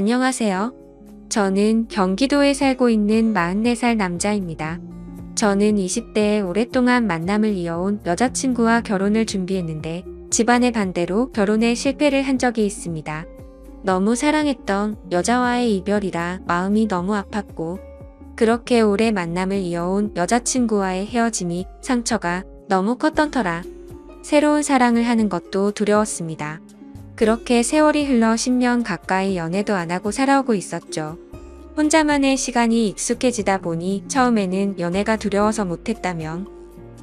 안녕하세요. 저는 경기도에 살고 있는 44살 남자입니다. 저는 20대에 오랫동안 만남을 이어온 여자친구와 결혼을 준비했는데 집안의 반대로 결혼에 실패를 한 적이 있습니다. 너무 사랑했던 여자와의 이별이라 마음이 너무 아팠고 그렇게 오래 만남을 이어온 여자친구와의 헤어짐이 상처가 너무 컸던 터라 새로운 사랑을 하는 것도 두려웠습니다. 그렇게 세월이 흘러 10년 가까이 연애도 안 하고 살아오고 있었죠. 혼자만의 시간이 익숙해지다 보니 처음에는 연애가 두려워서 못했다면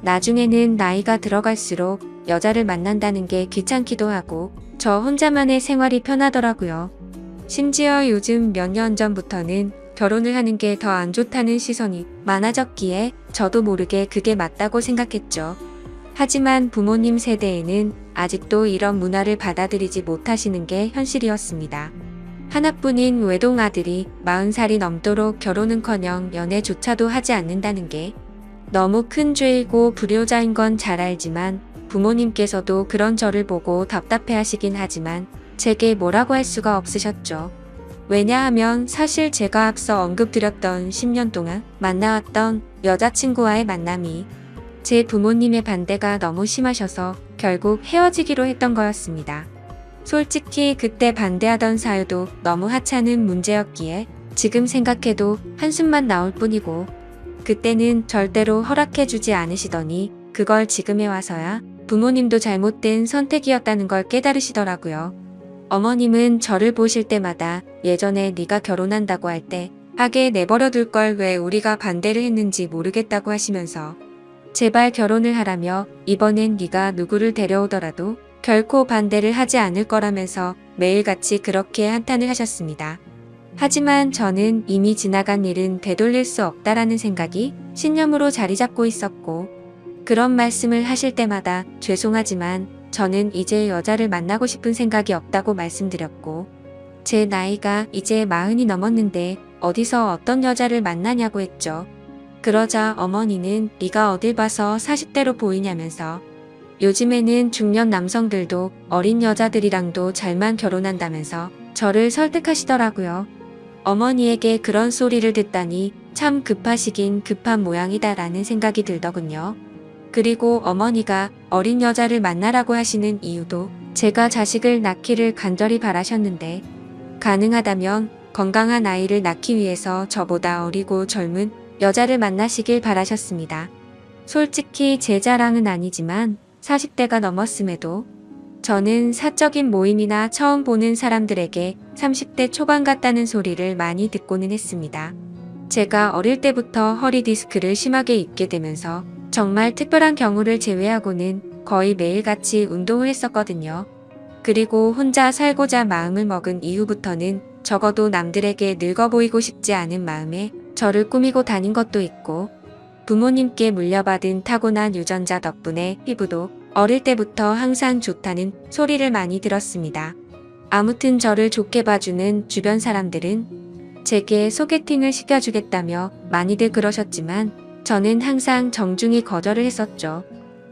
나중에는 나이가 들어갈수록 여자를 만난다는 게 귀찮기도 하고 저 혼자만의 생활이 편하더라고요. 심지어 요즘 몇 년 전부터는 결혼을 하는 게 더 안 좋다는 시선이 많아졌기에 저도 모르게 그게 맞다고 생각했죠. 하지만 부모님 세대에는 아직도 이런 문화를 받아들이지 못하시는 게 현실이었습니다. 하나뿐인 외동아들이 40살이 넘도록 결혼은커녕 연애조차도 하지 않는다는 게 너무 큰 죄이고 불효자인 건 잘 알지만 부모님께서도 그런 저를 보고 답답해하시긴 하지만 제게 뭐라고 할 수가 없으셨죠. 왜냐하면 사실 제가 앞서 언급드렸던 10년 동안 만나왔던 여자친구와의 만남이 제 부모님의 반대가 너무 심하셔서 결국 헤어지기로 했던 거였습니다. 솔직히 그때 반대하던 사유도 너무 하찮은 문제였기에 지금 생각해도 한숨만 나올 뿐이고 그때는 절대로 허락해주지 않으시더니 그걸 지금에 와서야 부모님도 잘못된 선택이었다는 걸 깨달으시더라고요. 어머님은 저를 보실 때마다 예전에 네가 결혼한다고 할 때 하게 내버려둘 걸 왜 우리가 반대를 했는지 모르겠다고 하시면서 제발 결혼을 하라며 이번엔 네가 누구를 데려오더라도 결코 반대를 하지 않을 거라면서 매일같이 그렇게 한탄을 하셨습니다. 하지만 저는 이미 지나간 일은 되돌릴 수 없다라는 생각이 신념으로 자리 잡고 있었고 그런 말씀을 하실 때마다 죄송하지만 저는 이제 여자를 만나고 싶은 생각이 없다고 말씀드렸고 제 나이가 이제 40이 넘었는데 어디서 어떤 여자를 만나냐고 했죠. 그러자 어머니는 네가 어딜 봐서 40대로 보이냐면서 요즘에는 중년 남성들도 어린 여자들이랑도 잘만 결혼한다면서 저를 설득하시더라고요. 어머니에게 그런 소리를 듣다니 참 급하시긴 급한 모양이다라는 생각이 들더군요. 그리고 어머니가 어린 여자를 만나라고 하시는 이유도 제가 자식을 낳기를 간절히 바라셨는데 가능하다면 건강한 아이를 낳기 위해서 저보다 어리고 젊은 여자를 만나시길 바라셨습니다. 솔직히 제 자랑은 아니지만 40대가 넘었음에도 저는 사적인 모임이나 처음 보는 사람들에게 30대 초반 같다는 소리를 많이 듣고는 했습니다. 제가 어릴 때부터 허리 디스크를 심하게 입게 되면서 정말 특별한 경우를 제외하고는 거의 매일같이 운동을 했었거든요. 그리고 혼자 살고자 마음을 먹은 이후부터는 적어도 남들에게 늙어 보이고 싶지 않은 마음에 저를 꾸미고 다닌 것도 있고 부모님께 물려받은 타고난 유전자 덕분에 피부도 어릴 때부터 항상 좋다는 소리를 많이 들었습니다. 아무튼 저를 좋게 봐주는 주변 사람들은 제게 소개팅을 시켜주겠다며 많이들 그러셨지만 저는 항상 정중히 거절을 했었죠.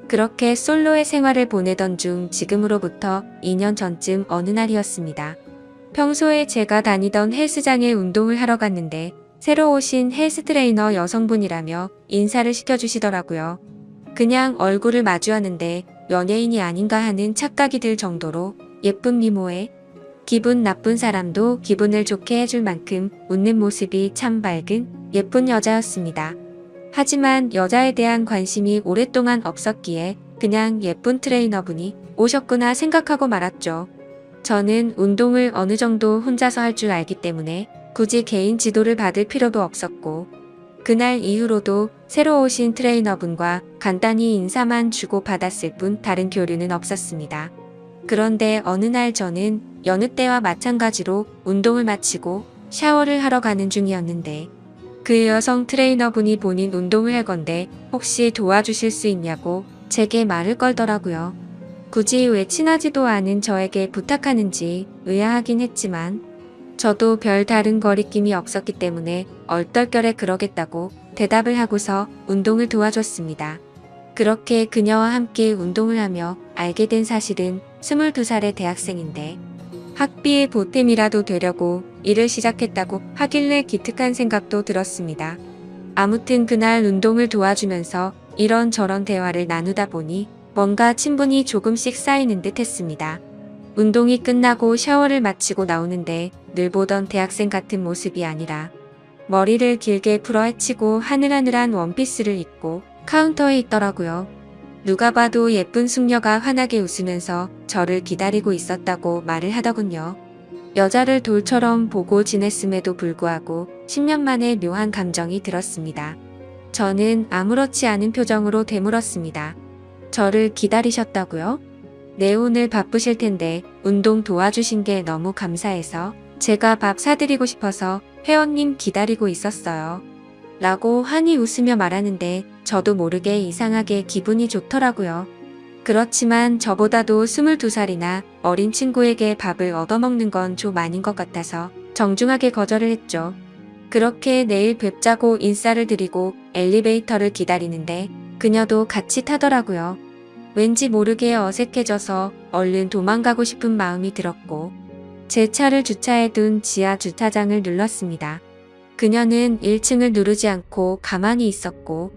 그렇게 솔로의 생활을 보내던 중 지금으로부터 2년 전쯤 어느 날이었습니다. 평소에 제가 다니던 헬스장에 운동을 하러 갔는데 새로 오신 헬스 트레이너 여성분이라며 인사를 시켜주시더라고요. 그냥 얼굴을 마주하는데 연예인이 아닌가 하는 착각이 들 정도로 예쁜 미모에 기분 나쁜 사람도 기분을 좋게 해줄 만큼 웃는 모습이 참 밝은 예쁜 여자였습니다. 하지만 여자에 대한 관심이 오랫동안 없었기에 그냥 예쁜 트레이너분이 오셨구나 생각하고 말았죠. 저는 운동을 어느 정도 혼자서 할 줄 알기 때문에 굳이 개인 지도를 받을 필요도 없었고 그날 이후로도 새로 오신 트레이너분과 간단히 인사만 주고 받았을 뿐 다른 교류는 없었습니다. 그런데 어느 날 저는 여느 때와 마찬가지로 운동을 마치고 샤워를 하러 가는 중이었는데 그 여성 트레이너분이 본인 운동을 할 건데 혹시 도와주실 수 있냐고 제게 말을 걸더라고요. 굳이 왜 친하지도 않은 저에게 부탁하는지 의아하긴 했지만 저도 별 다른 거리낌이 없었기 때문에 얼떨결에 그러겠다고 대답을 하고서 운동을 도와줬습니다. 그렇게 그녀와 함께 운동을 하며 알게 된 사실은 22살의 대학생인데 학비의 보탬이라도 되려고 일을 시작했다고 하길래 기특한 생각도 들었습니다. 아무튼 그날 운동을 도와주면서 이런저런 대화를 나누다 보니 뭔가 친분이 조금씩 쌓이는 듯 했습니다. 운동이 끝나고 샤워를 마치고 나오는데 늘 보던 대학생 같은 모습이 아니라 머리를 길게 풀어 헤치고 하늘하늘한 원피스를 입고 카운터에 있더라고요. 누가 봐도 예쁜 숙녀가 환하게 웃으면서 저를 기다리고 있었다고 말을 하더군요. 여자를 돌처럼 보고 지냈음에도 불구하고 10년 만에 묘한 감정이 들었습니다. 저는 아무렇지 않은 표정으로 되물었습니다. 저를 기다리셨다고요? 네, 오늘 바쁘실 텐데 운동 도와주신 게 너무 감사해서 제가 밥 사드리고 싶어서 회원님 기다리고 있었어요. 라고 환히 웃으며 말하는데 저도 모르게 이상하게 기분이 좋더라고요. 그렇지만 저보다도 22살이나 어린 친구에게 밥을 얻어먹는 건 좀 아닌 것 같아서 정중하게 거절을 했죠. 그렇게 내일 뵙자고 인사를 드리고 엘리베이터를 기다리는데 그녀도 같이 타더라고요. 왠지 모르게 어색해져서 얼른 도망가고 싶은 마음이 들었고 제 차를 주차해둔 지하 주차장을 눌렀습니다. 그녀는 1층을 누르지 않고 가만히 있었고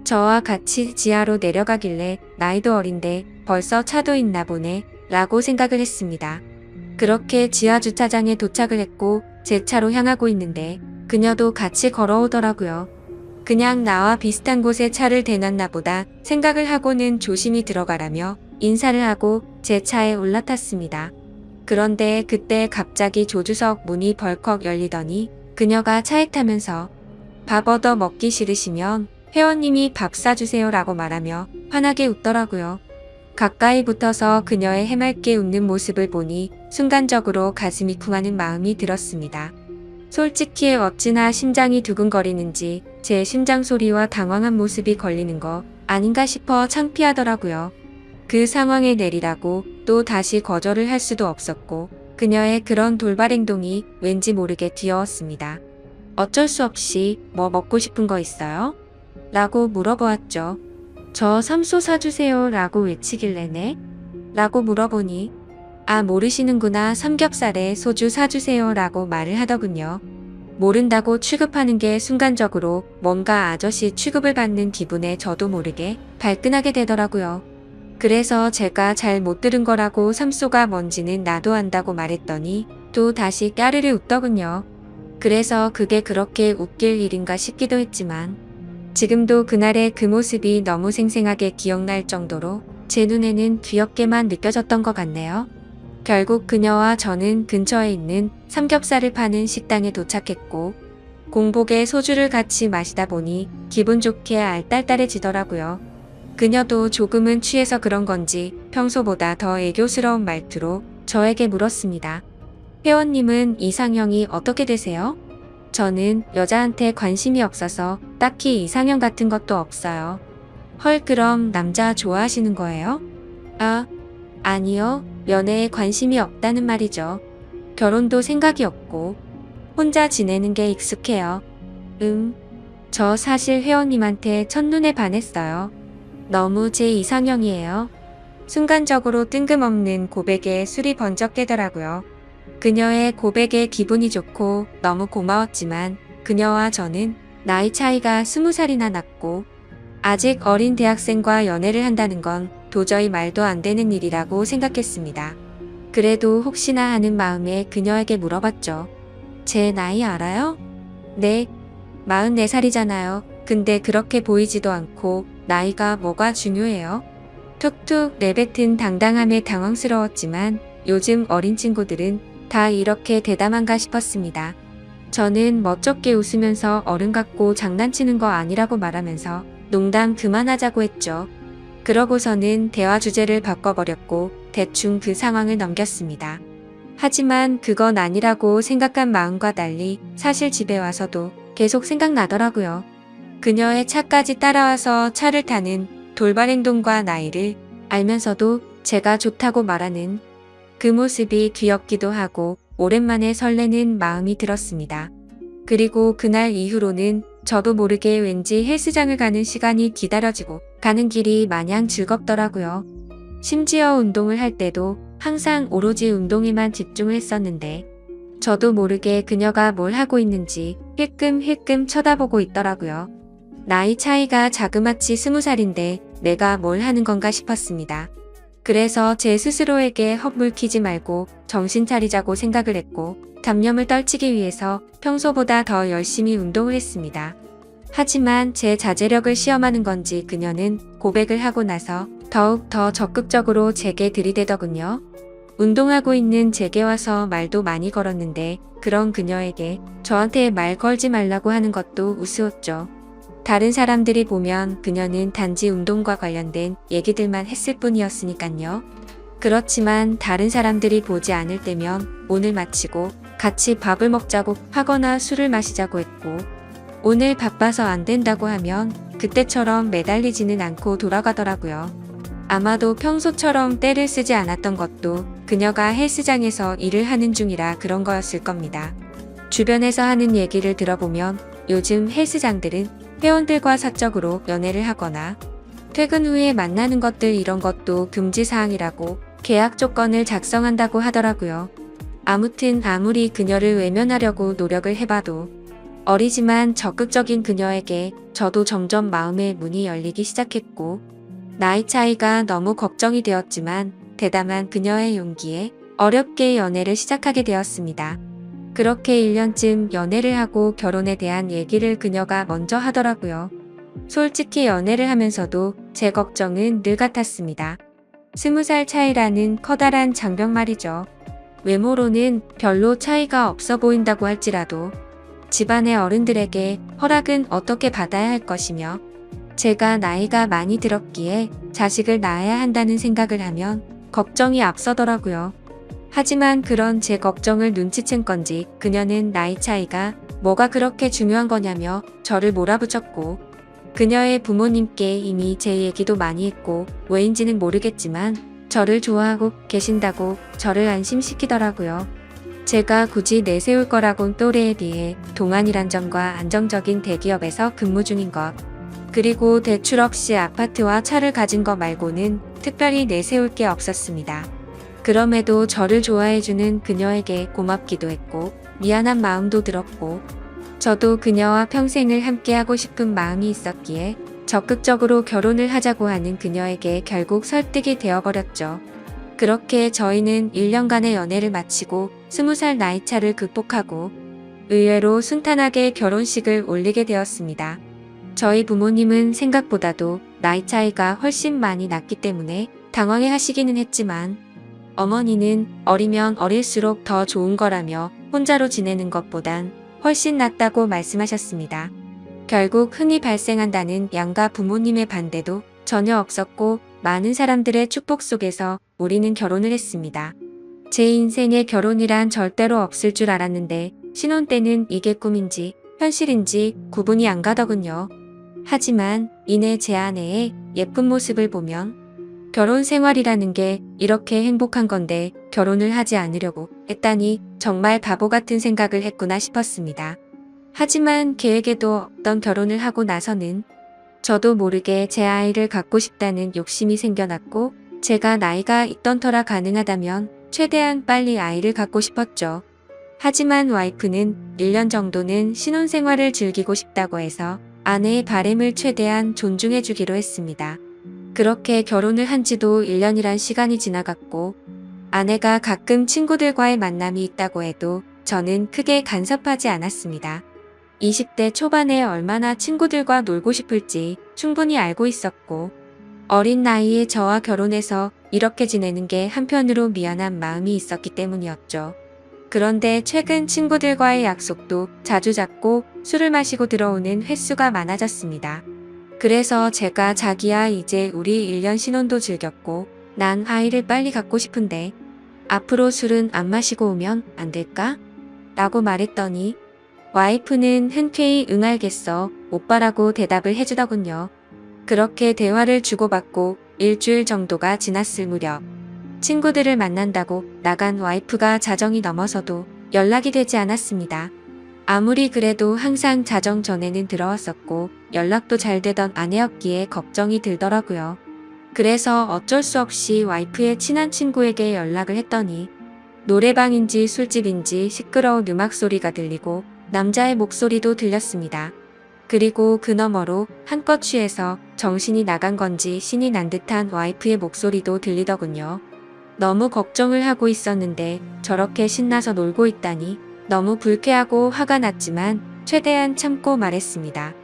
저와 같이 지하로 내려가길래 나이도 어린데 벌써 차도 있나 보네 라고 생각을 했습니다. 그렇게 지하 주차장에 도착을 했고 제 차로 향하고 있는데 그녀도 같이 걸어오더라고요. 그냥 나와 비슷한 곳에 차를 대놨나 보다 생각을 하고는 조심히 들어가라며 인사를 하고 제 차에 올라탔습니다. 그런데 그때 갑자기 조주석 문이 벌컥 열리더니 그녀가 차에 타면서 밥 얻어 먹기 싫으시면 회원님이 밥 사주세요 라고 말하며 환하게 웃더라고요. 가까이 붙어서 그녀의 해맑게 웃는 모습을 보니 순간적으로 가슴이 쿵하는 마음이 들었습니다. 솔직히 어찌나 심장이 두근거리는지 제 심장 소리와 당황한 모습이 걸리는 거 아닌가 싶어 창피하더라고요. 그 상황에 내리라고 또 다시 거절을 할 수도 없었고 그녀의 그런 돌발 행동이 왠지 모르게 귀여웠습니다. 어쩔 수 없이 뭐 먹고 싶은 거 있어요? 라고 물어보았죠. 저 삼소 사주세요 라고 외치길래네? 라고 물어보니 아 모르시는구나 삼겹살에 소주 사주세요 라고 말을 하더군요. 모른다고 취급하는 게 순간적으로 뭔가 아저씨 취급을 받는 기분에 저도 모르게 발끈하게 되더라고요. 그래서 제가 잘 못 들은 거라고 삼소가 뭔지는 나도 안다고 말했더니 또 다시 까르르 웃더군요. 그래서 그게 그렇게 웃길 일인가 싶기도 했지만 지금도 그날의 그 모습이 너무 생생하게 기억날 정도로 제 눈에는 귀엽게만 느껴졌던 것 같네요. 결국 그녀와 저는 근처에 있는 삼겹살을 파는 식당에 도착했고 공복에 소주를 같이 마시다 보니 기분 좋게 알딸딸해지더라고요. 그녀도 조금은 취해서 그런 건지 평소보다 더 애교스러운 말투로 저에게 물었습니다. 회원님은 이상형이 어떻게 되세요? 저는 여자한테 관심이 없어서 딱히 이상형 같은 것도 없어요. 헐, 그럼 남자 좋아하시는 거예요? 아, 아니요. 연애에 관심이 없다는 말이죠. 결혼도 생각이 없고 혼자 지내는 게 익숙해요. 저 사실 회원님한테 첫눈에 반했어요. 너무 제 이상형이에요. 순간적으로 뜬금없는 고백에 술이 번쩍 깨더라고요. 그녀의 고백에 기분이 좋고 너무 고마웠지만 그녀와 저는 나이 차이가 20살이나 났고 아직 어린 대학생과 연애를 한다는 건 도저히 말도 안 되는 일이라고 생각했습니다. 그래도 혹시나 하는 마음에 그녀에게 물어봤죠. 제 나이 알아요? 네, 44살이잖아요. 근데 그렇게 보이지도 않고 나이가 뭐가 중요해요? 툭툭 내뱉은 당당함에 당황스러웠지만 요즘 어린 친구들은 다 이렇게 대담한가 싶었습니다. 저는 멋쩍게 웃으면서 어른 같고 장난치는 거 아니라고 말하면서 농담 그만하자고 했죠. 그러고서는 대화 주제를 바꿔버렸고 대충 그 상황을 넘겼습니다. 하지만 그건 아니라고 생각한 마음과 달리 사실 집에 와서도 계속 생각나더라고요. 그녀의 차까지 따라와서 차를 타는 돌발 행동과 나이를 알면서도 제가 좋다고 말하는 그 모습이 귀엽기도 하고 오랜만에 설레는 마음이 들었습니다. 그리고 그날 이후로는 저도 모르게 왠지 헬스장을 가는 시간이 기다려지고 가는 길이 마냥 즐겁더라고요. 심지어 운동을 할 때도 항상 오로지 운동에만 집중을 했었는데 저도 모르게 그녀가 뭘 하고 있는지 힐끔힐끔 쳐다보고 있더라고요. 나이 차이가 자그마치 20살인데 내가 뭘 하는 건가 싶었습니다. 그래서 제 스스로에게 헛물키지 말고 정신 차리자고 생각을 했고 잡념을 떨치기 위해서 평소보다 더 열심히 운동을 했습니다. 하지만 제 자제력을 시험하는 건지 그녀는 고백을 하고 나서 더욱 더 적극적으로 제게 들이대더군요. 운동하고 있는 제게 와서 말도 많이 걸었는데 그런 그녀에게 저한테 말 걸지 말라고 하는 것도 우스웠죠. 다른 사람들이 보면 그녀는 단지 운동과 관련된 얘기들만 했을 뿐이었으니깐요. 그렇지만 다른 사람들이 보지 않을 때면 오늘 마치고 같이 밥을 먹자고 하거나 술을 마시자고 했고 오늘 바빠서 안 된다고 하면 그때처럼 매달리지는 않고 돌아가더라고요. 아마도 평소처럼 떼를 쓰지 않았던 것도 그녀가 헬스장에서 일을 하는 중이라 그런 거였을 겁니다. 주변에서 하는 얘기를 들어보면 요즘 헬스장들은 회원들과 사적으로 연애를 하거나 퇴근 후에 만나는 것들 이런 것도 금지사항이라고 계약 조건을 작성한다고 하더라고요. 아무튼 아무리 그녀를 외면하려고 노력을 해봐도 어리지만 적극적인 그녀에게 저도 점점 마음의 문이 열리기 시작했고 나이 차이가 너무 걱정이 되었지만 대담한 그녀의 용기에 어렵게 연애를 시작하게 되었습니다. 그렇게 1년쯤 연애를 하고 결혼에 대한 얘기를 그녀가 먼저 하더라고요. 솔직히 연애를 하면서도 제 걱정은 늘 같았습니다. 20살 차이라는 커다란 장벽 말이죠. 외모로는 별로 차이가 없어 보인다고 할지라도 집안의 어른들에게 허락은 어떻게 받아야 할 것이며 제가 나이가 많이 들었기에 자식을 낳아야 한다는 생각을 하면 걱정이 앞서더라고요. 하지만 그런 제 걱정을 눈치챈 건지 그녀는 나이 차이가 뭐가 그렇게 중요한 거냐며 저를 몰아붙였고 그녀의 부모님께 이미 제 얘기도 많이 했고 왜인지는 모르겠지만 저를 좋아하고 계신다고 저를 안심시키더라고요. 제가 굳이 내세울 거라곤 또래에 비해 동안이란 점과 안정적인 대기업에서 근무 중인 것 그리고 대출 없이 아파트와 차를 가진 것 말고는 특별히 내세울 게 없었습니다. 그럼에도 저를 좋아해주는 그녀에게 고맙기도 했고 미안한 마음도 들었고 저도 그녀와 평생을 함께하고 싶은 마음이 있었기에 적극적으로 결혼을 하자고 하는 그녀에게 결국 설득이 되어버렸죠. 그렇게 저희는 1년간의 연애를 마치고 20살 나이차를 극복하고 의외로 순탄하게 결혼식을 올리게 되었습니다. 저희 부모님은 생각보다도 나이 차이가 훨씬 많이 났기 때문에 당황해 하시기는 했지만 어머니는 어리면 어릴수록 더 좋은 거라며 혼자로 지내는 것보단 훨씬 낫다고 말씀하셨습니다. 결국 흔히 발생한다는 양가 부모님의 반대도 전혀 없었고 많은 사람들의 축복 속에서 우리는 결혼을 했습니다. 제 인생에 결혼이란 절대로 없을 줄 알았는데 신혼 때는 이게 꿈인지 현실인지 구분이 안 가더군요. 하지만 이내 제 아내의 예쁜 모습을 보면 결혼 생활이라는 게 이렇게 행복한 건데 결혼을 하지 않으려고 했다니 정말 바보 같은 생각을 했구나 싶었습니다. 하지만 계획에도 없던 결혼을 하고 나서는 저도 모르게 제 아이를 갖고 싶다는 욕심이 생겨났고 제가 나이가 있던 터라 가능하다면 최대한 빨리 아이를 갖고 싶었죠. 하지만 와이프는 1년 정도는 신혼생활을 즐기고 싶다고 해서 아내의 바램을 최대한 존중해주기로 했습니다. 그렇게 결혼을 한 지도 1년이란 시간이 지나갔고 아내가 가끔 친구들과의 만남이 있다고 해도 저는 크게 간섭하지 않았습니다. 20대 초반에 얼마나 친구들과 놀고 싶을지 충분히 알고 있었고 어린 나이에 저와 결혼해서 이렇게 지내는 게 한편으로 미안한 마음이 있었기 때문이었죠. 그런데 최근 친구들과의 약속도 자주 잡고 술을 마시고 들어오는 횟수가 많아졌습니다. 그래서 제가 자기야 이제 우리 1년 신혼도 즐겼고 난 아이를 빨리 갖고 싶은데 앞으로 술은 안 마시고 오면 안 될까? 라고 말했더니 와이프는 흔쾌히 응 알겠어 오빠라고 대답을 해주더군요. 그렇게 대화를 주고받고 일주일 정도가 지났을 무렵 친구들을 만난다고 나간 와이프가 자정이 넘어서도 연락이 되지 않았습니다. 아무리 그래도 항상 자정 전에는 들어왔었고 연락도 잘 되던 아내였기에 걱정이 들더라고요. 그래서 어쩔 수 없이 와이프의 친한 친구에게 연락을 했더니 노래방인지 술집인지 시끄러운 음악 소리가 들리고 남자의 목소리도 들렸습니다. 그리고 그 너머로 한껏 취해서 정신이 나간 건지 신이 난 듯한 와이프의 목소리도 들리더군요. 너무 걱정을 하고 있었는데 저렇게 신나서 놀고 있다니 너무 불쾌하고 화가 났지만 최대한 참고 말했습니다.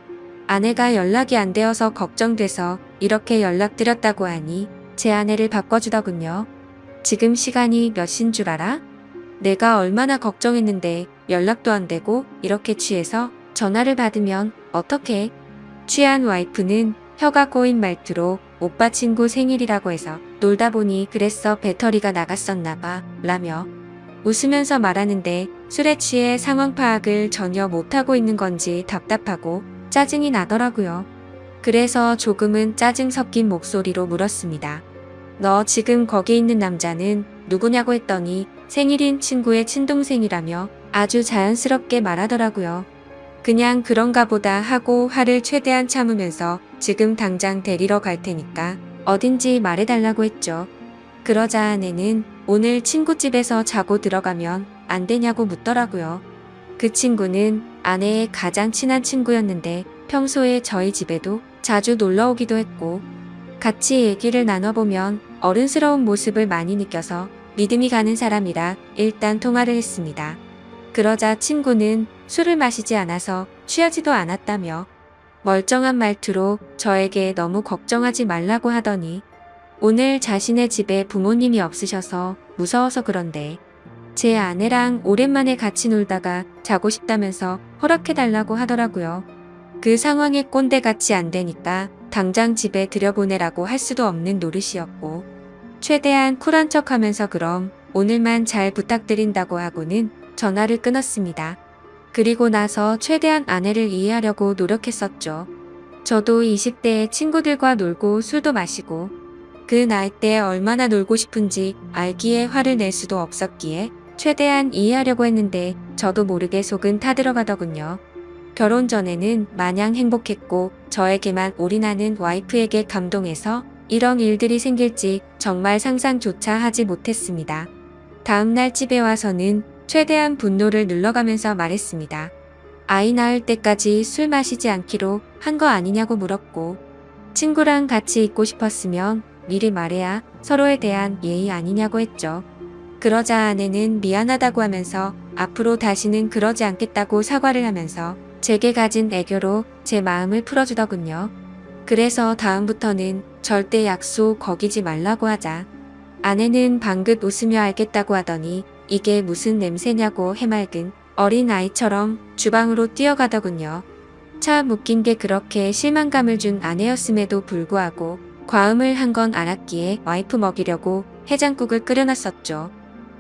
아내가 연락이 안 되어서 걱정돼서 이렇게 연락드렸다고 하니 제 아내를 바꿔주더군요. 지금 시간이 몇 시인 줄 알아? 내가 얼마나 걱정했는데 연락도 안 되고 이렇게 취해서 전화를 받으면 어떡해? 취한 와이프는 혀가 꼬인 말투로 오빠 친구 생일이라고 해서 놀다 보니 그랬어 배터리가 나갔었나봐 라며 웃으면서 말하는데 술에 취해 상황 파악을 전혀 못하고 있는 건지 답답하고 짜증이 나더라고요. 그래서 조금은 짜증 섞인 목소리로 물었습니다. 너 지금 거기 있는 남자는 누구냐고 했더니 생일인 친구의 친동생이라며 아주 자연스럽게 말하더라고요. 그냥 그런가 보다 하고 화를 최대한 참으면서 지금 당장 데리러 갈 테니까 어딘지 말해달라고 했죠. 그러자 아내는 오늘 친구 집에서 자고 들어가면 안 되냐고 묻더라고요. 그 친구는 아내의 가장 친한 친구였는데 평소에 저희 집에도 자주 놀러 오기도 했고 같이 얘기를 나눠보면 어른스러운 모습을 많이 느껴서 믿음이 가는 사람이라 일단 통화를 했습니다. 그러자 친구는 술을 마시지 않아서 취하지도 않았다며 멀쩡한 말투로 저에게 너무 걱정하지 말라고 하더니 오늘 자신의 집에 부모님이 없으셔서 무서워서 그런데 제 아내랑 오랜만에 같이 놀다가 자고 싶다면서 허락해달라고 하더라고요. 그 상황에 꼰대같이 안 되니까 당장 집에 들여보내라고 할 수도 없는 노릇이었고 최대한 쿨한 척하면서 그럼 오늘만 잘 부탁드린다고 하고는 전화를 끊었습니다. 그리고 나서 최대한 아내를 이해하려고 노력했었죠. 저도 20대에 친구들과 놀고 술도 마시고 그 나이 때 얼마나 놀고 싶은지 알기에 화를 낼 수도 없었기에 최대한 이해하려고 했는데 저도 모르게 속은 타들어가더군요. 결혼 전에는 마냥 행복했고 저에게만 올인하는 와이프에게 감동해서 이런 일들이 생길지 정말 상상조차 하지 못했습니다. 다음날 집에 와서는 최대한 분노를 눌러가면서 말했습니다. 아이 낳을 때까지 술 마시지 않기로 한 거 아니냐고 물었고 친구랑 같이 있고 싶었으면 미리 말해야 서로에 대한 예의 아니냐고 했죠. 그러자 아내는 미안하다고 하면서 앞으로 다시는 그러지 않겠다고 사과를 하면서 제게 가진 애교로 제 마음을 풀어주더군요. 그래서 다음부터는 절대 약속 거기지 말라고 하자. 아내는 방긋 웃으며 알겠다고 하더니 이게 무슨 냄새냐고 해맑은 어린 아이처럼 주방으로 뛰어가더군요. 참 웃긴 게 그렇게 실망감을 준 아내였음에도 불구하고 과음을 한 건 알았기에 와이프 먹이려고 해장국을 끓여놨었죠.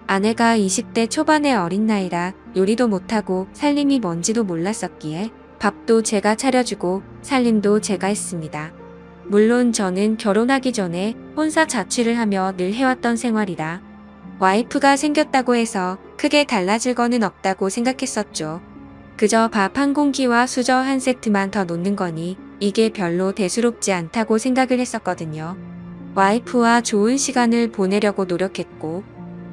아내가 20대 초반의 어린 나이라 요리도 못하고 살림이 뭔지도 몰랐었기에 밥도 제가 차려주고 살림도 제가 했습니다. 물론 저는 결혼하기 전에 혼사 자취를 하며 늘 해왔던 생활이라 와이프가 생겼다고 해서 크게 달라질 거는 없다고 생각했었죠. 그저 밥 한 공기와 수저 한 세트만 더 놓는 거니 이게 별로 대수롭지 않다고 생각을 했었거든요. 와이프와 좋은 시간을 보내려고 노력했고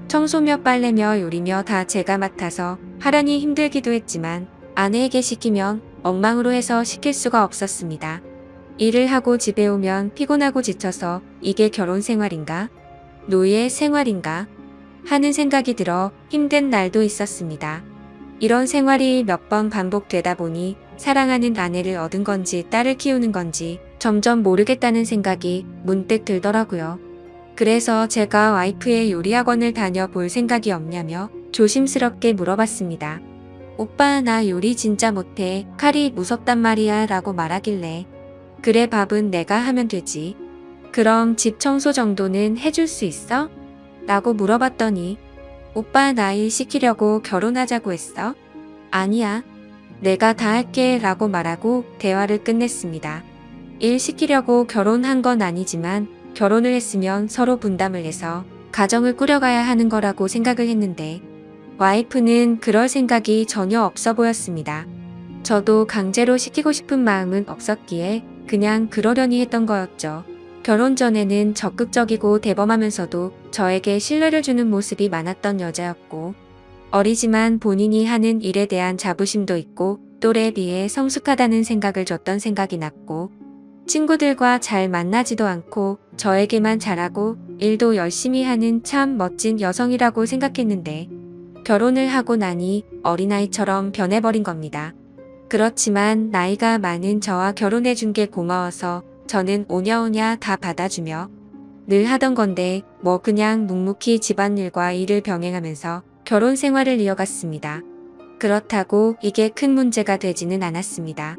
청소며 빨래며 요리며 다 제가 맡아서 하려니 힘들기도 했지만 아내에게 시키면 엉망으로 해서 시킬 수가 없었습니다. 일을 하고 집에 오면 피곤하고 지쳐서 이게 결혼 생활인가? 노예 생활인가? 하는 생각이 들어 힘든 날도 있었습니다. 이런 생활이 몇 번 반복되다 보니 사랑하는 아내를 얻은 건지 딸을 키우는 건지 점점 모르겠다는 생각이 문득 들더라고요. 그래서 제가 와이프의 요리학원을 다녀볼 생각이 없냐며 조심스럽게 물어봤습니다. 오빠 나 요리 진짜 못해. 칼이 무섭단 말이야 라고 말하길래 그래 밥은 내가 하면 되지. 그럼 집 청소 정도는 해줄 수 있어? 라고 물어봤더니 오빠 나 일 시키려고 결혼하자고 했어? 아니야. 내가 다 할게 라고 말하고 대화를 끝냈습니다. 일 시키려고 결혼한 건 아니지만 결혼을 했으면 서로 분담을 해서 가정을 꾸려가야 하는 거라고 생각을 했는데 와이프는 그럴 생각이 전혀 없어 보였습니다. 저도 강제로 시키고 싶은 마음은 없었기에 그냥 그러려니 했던 거였죠. 결혼 전에는 적극적이고 대범하면서도 저에게 신뢰를 주는 모습이 많았던 여자였고, 어리지만 본인이 하는 일에 대한 자부심도 있고 또래에 비해 성숙하다는 생각을 줬던 생각이 났고, 친구들과 잘 만나지도 않고 저에게만 잘하고 일도 열심히 하는 참 멋진 여성이라고 생각했는데, 결혼을 하고 나니 어린아이처럼 변해버린 겁니다. 그렇지만 나이가 많은 저와 결혼해준 게 고마워서 저는 오냐오냐 다 받아주며 늘 하던 건데 뭐 그냥 묵묵히 집안일과 일을 병행하면서 결혼 생활을 이어갔습니다. 그렇다고 이게 큰 문제가 되지는 않았습니다.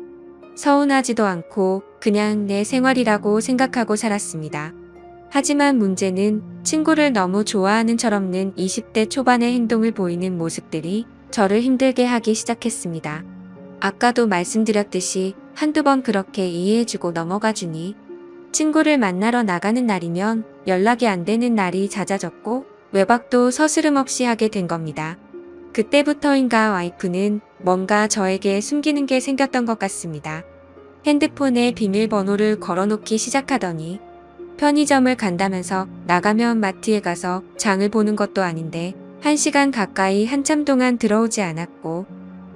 서운하지도 않고 그냥 내 생활이라고 생각하고 살았습니다. 하지만 문제는 친구를 너무 좋아하는 철없는 20대 초반의 행동을 보이는 모습들이 저를 힘들게 하기 시작했습니다. 아까도 말씀드렸듯이 한두 번 그렇게 이해해주고 넘어가주니 친구를 만나러 나가는 날이면 연락이 안 되는 날이 잦아졌고 외박도 서스름없이 하게 된 겁니다. 그때부터인가 와이프는 뭔가 저에게 숨기는 게 생겼던 것 같습니다. 핸드폰에 비밀번호를 걸어놓기 시작하더니 편의점을 간다면서 나가면 마트에 가서 장을 보는 것도 아닌데 1시간 가까이 한참 동안 들어오지 않았고,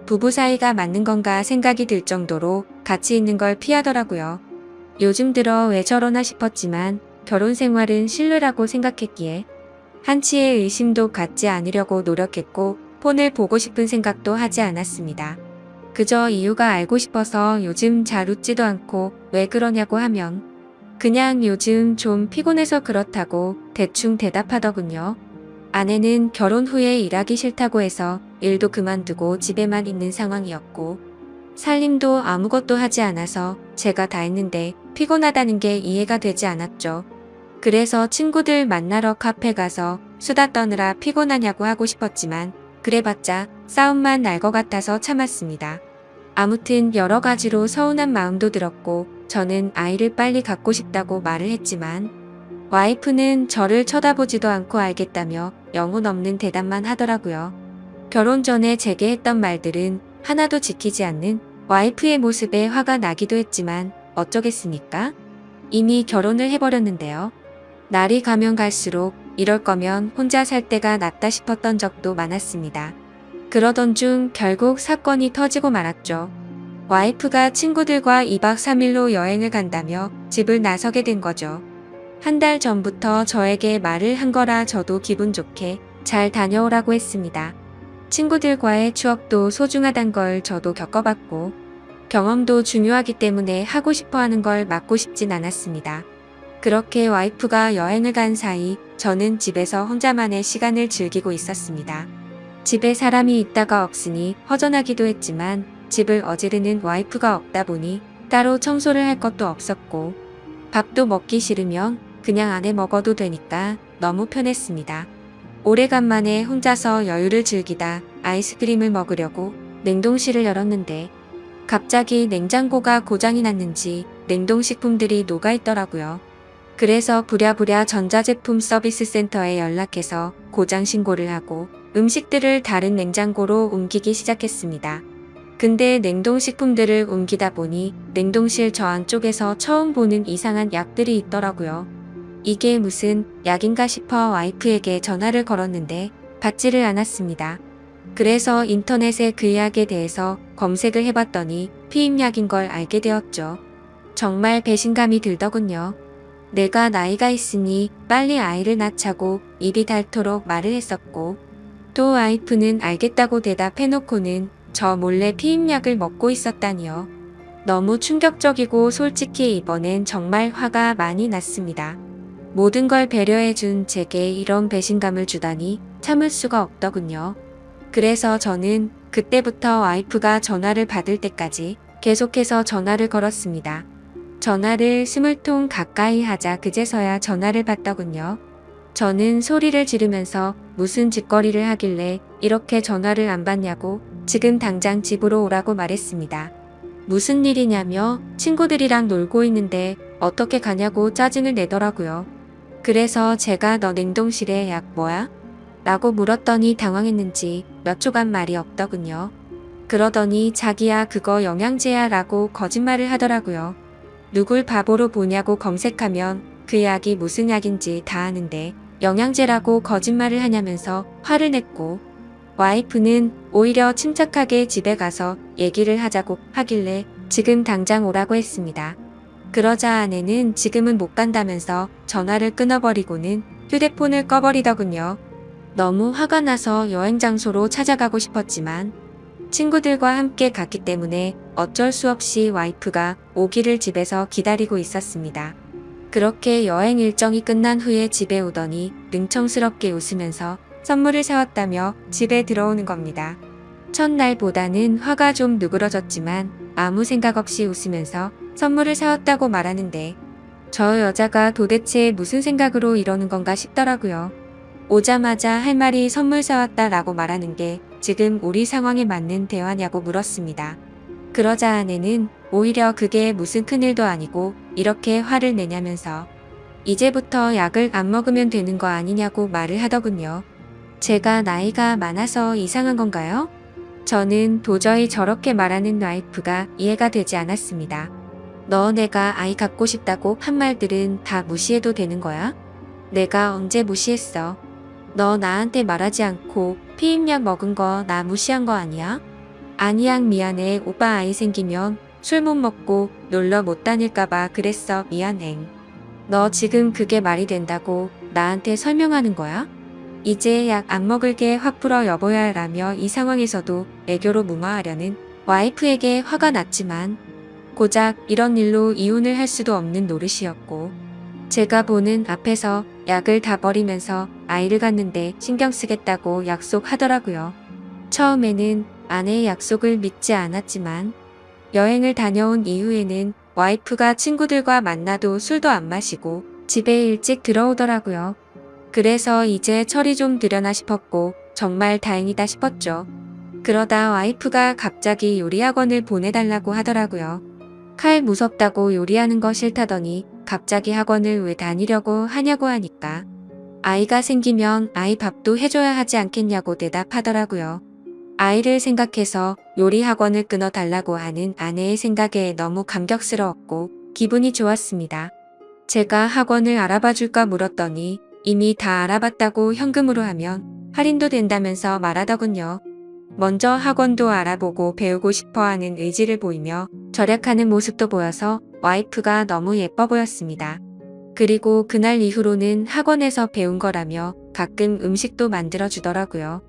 부부 사이가 맞는 건가 생각이 들 정도로 같이 있는 걸 피하더라고요. 요즘 들어 왜 저러나 싶었지만 결혼 생활은 신뢰라고 생각했기에 한치의 의심도 갖지 않으려고 노력했고 폰을 보고 싶은 생각도 하지 않았습니다. 그저 이유가 알고 싶어서 요즘 잘 웃지도 않고 왜 그러냐고 하면 그냥 요즘 좀 피곤해서 그렇다고 대충 대답하더군요. 아내는 결혼 후에 일하기 싫다고 해서 일도 그만두고 집에만 있는 상황이었고, 살림도 아무것도 하지 않아서 제가 다 했는데 피곤하다는 게 이해가 되지 않았죠. 그래서 친구들 만나러 카페 가서 수다 떠느라 피곤하냐고 하고 싶었지만 그래봤자 싸움만 날 것 같아서 참았습니다. 아무튼 여러 가지로 서운한 마음도 들었고 저는 아이를 빨리 갖고 싶다고 말을 했지만 와이프는 저를 쳐다보지도 않고 알겠다며 영혼 없는 대답만 하더라고요. 결혼 전에 제게 했던 말들은 하나도 지키지 않는 와이프의 모습에 화가 나기도 했지만 어쩌겠습니까? 이미 결혼을 해버렸는데요. 날이 가면 갈수록 이럴 거면 혼자 살 때가 낫다 싶었던 적도 많았습니다. 그러던 중 결국 사건이 터지고 말았죠. 와이프가 친구들과 2박 3일로 여행을 간다며 집을 나서게 된 거죠. 한 달 전부터 저에게 말을 한 거라 저도 기분 좋게 잘 다녀오라고 했습니다. 친구들과의 추억도 소중하단 걸 저도 겪어봤고 경험도 중요하기 때문에 하고 싶어 하는 걸 막고 싶진 않았습니다. 그렇게 와이프가 여행을 간 사이 저는 집에서 혼자만의 시간을 즐기고 있었습니다. 집에 사람이 있다가 없으니 허전하기도 했지만 집을 어지르는 와이프가 없다 보니 따로 청소를 할 것도 없었고 밥도 먹기 싫으면 그냥 안에 먹어도 되니까 너무 편했습니다. 오래간만에 혼자서 여유를 즐기다 아이스크림을 먹으려고 냉동실을 열었는데 갑자기 냉장고가 고장이 났는지 냉동식품들이 녹아있더라고요. 그래서 부랴부랴 전자제품 서비스 센터에 연락해서 고장 신고를 하고 음식들을 다른 냉장고로 옮기기 시작했습니다. 근데 냉동식품들을 옮기다 보니 냉동실 저 안쪽에서 처음 보는 이상한 약들이 있더라고요. 이게 무슨 약인가 싶어 와이프에게 전화를 걸었는데 받지를 않았습니다. 그래서 인터넷에 그 약에 대해서 검색을 해봤더니 피임약인 걸 알게 되었죠. 정말 배신감이 들더군요. 내가 나이가 있으니 빨리 아이를 낳자고 입이 닳도록 말을 했었고 또 와이프는 알겠다고 대답해놓고는 저 몰래 피임약을 먹고 있었다니요. 너무 충격적이고 솔직히 이번엔 정말 화가 많이 났습니다. 모든 걸 배려해준 제게 이런 배신감을 주다니 참을 수가 없더군요. 그래서 저는 그때부터 와이프가 전화를 받을 때까지 계속해서 전화를 걸었습니다. 전화를 20통 가까이 하자 그제서야 전화를 받더군요. 저는 소리를 지르면서 무슨 짓거리를 하길래 이렇게 전화를 안 받냐고 지금 당장 집으로 오라고 말했습니다. 무슨 일이냐며 친구들이랑 놀고 있는데 어떻게 가냐고 짜증을 내더라고요. 그래서 제가 너 냉동실에 약 뭐야? 라고 물었더니 당황했는지 몇 초간 말이 없더군요. 그러더니 자기야 그거 영양제야 라고 거짓말을 하더라고요. 누굴 바보로 보냐고 검색하면 그 약이 무슨 약인지 다 아는데 영양제라고 거짓말을 하냐면서 화를 냈고, 와이프는 오히려 침착하게 집에 가서 얘기를 하자고 하길래 지금 당장 오라고 했습니다. 그러자 아내는 지금은 못 간다면서 전화를 끊어버리고는 휴대폰을 꺼버리더군요. 너무 화가 나서 여행 장소로 찾아가고 싶었지만 친구들과 함께 갔기 때문에 어쩔 수 없이 와이프가 오기를 집에서 기다리고 있었습니다. 그렇게 여행 일정이 끝난 후에 집에 오더니 능청스럽게 웃으면서 선물을 사왔다며 집에 들어오는 겁니다. 첫날보다는 화가 좀 누그러졌지만 아무 생각 없이 웃으면서 선물을 사왔다고 말하는데, 저 여자가 도대체 무슨 생각으로 이러는 건가 싶더라고요. 오자마자 할 말이 선물 사왔다라고 말하는 게 지금 우리 상황에 맞는 대화냐고 물었습니다. 그러자 아내는 오히려 그게 무슨 큰일도 아니고 이렇게 화를 내냐면서 이제부터 약을 안 먹으면 되는 거 아니냐고 말을 하더군요. 제가 나이가 많아서 이상한 건가요? 저는 도저히 저렇게 말하는 와이프가 이해가 되지 않았습니다. 너 내가 아이 갖고 싶다고 한 말들은 다 무시해도 되는 거야? 내가 언제 무시했어? 너 나한테 말하지 않고 피임약 먹은 거 나 무시한 거 아니야? 아니야 미안해. 오빠 아이 생기면 술 못 먹고 놀러 못 다닐까봐 그랬어. 미안해. 너 지금 그게 말이 된다고 나한테 설명하는 거야? 이제 약 안 먹을게 확 풀어 여보야 라며 이 상황에서도 애교로 무마하려는 와이프에게 화가 났지만 고작 이런 일로 이혼을 할 수도 없는 노릇이었고, 제가 보는 앞에서 약을 다 버리면서 아이를 갖는데 신경 쓰겠다고 약속하더라고요. 처음에는 아내의 약속을 믿지 않았지만 여행을 다녀온 이후에는 와이프가 친구들과 만나도 술도 안 마시고 집에 일찍 들어오더라고요. 그래서 이제 철이 좀 들여나 싶었고 정말 다행이다 싶었죠. 그러다 와이프가 갑자기 요리학원을 보내달라고 하더라고요. 칼 무섭다고 요리하는 거 싫다더니 갑자기 학원을 왜 다니려고 하냐고 하니까 아이가 생기면 아이 밥도 해줘야 하지 않겠냐고 대답하더라고요. 아이를 생각해서 요리 학원을 끊어달라고 하는 아내의 생각에 너무 감격스러웠고 기분이 좋았습니다. 제가 학원을 알아봐 줄까 물었더니 이미 다 알아봤다고 현금으로 하면 할인도 된다면서 말하더군요. 먼저 학원도 알아보고 배우고 싶어하는 의지를 보이며 절약하는 모습도 보여서 와이프가 너무 예뻐 보였습니다. 그리고 그날 이후로는 학원에서 배운 거라며 가끔 음식도 만들어 주더라고요.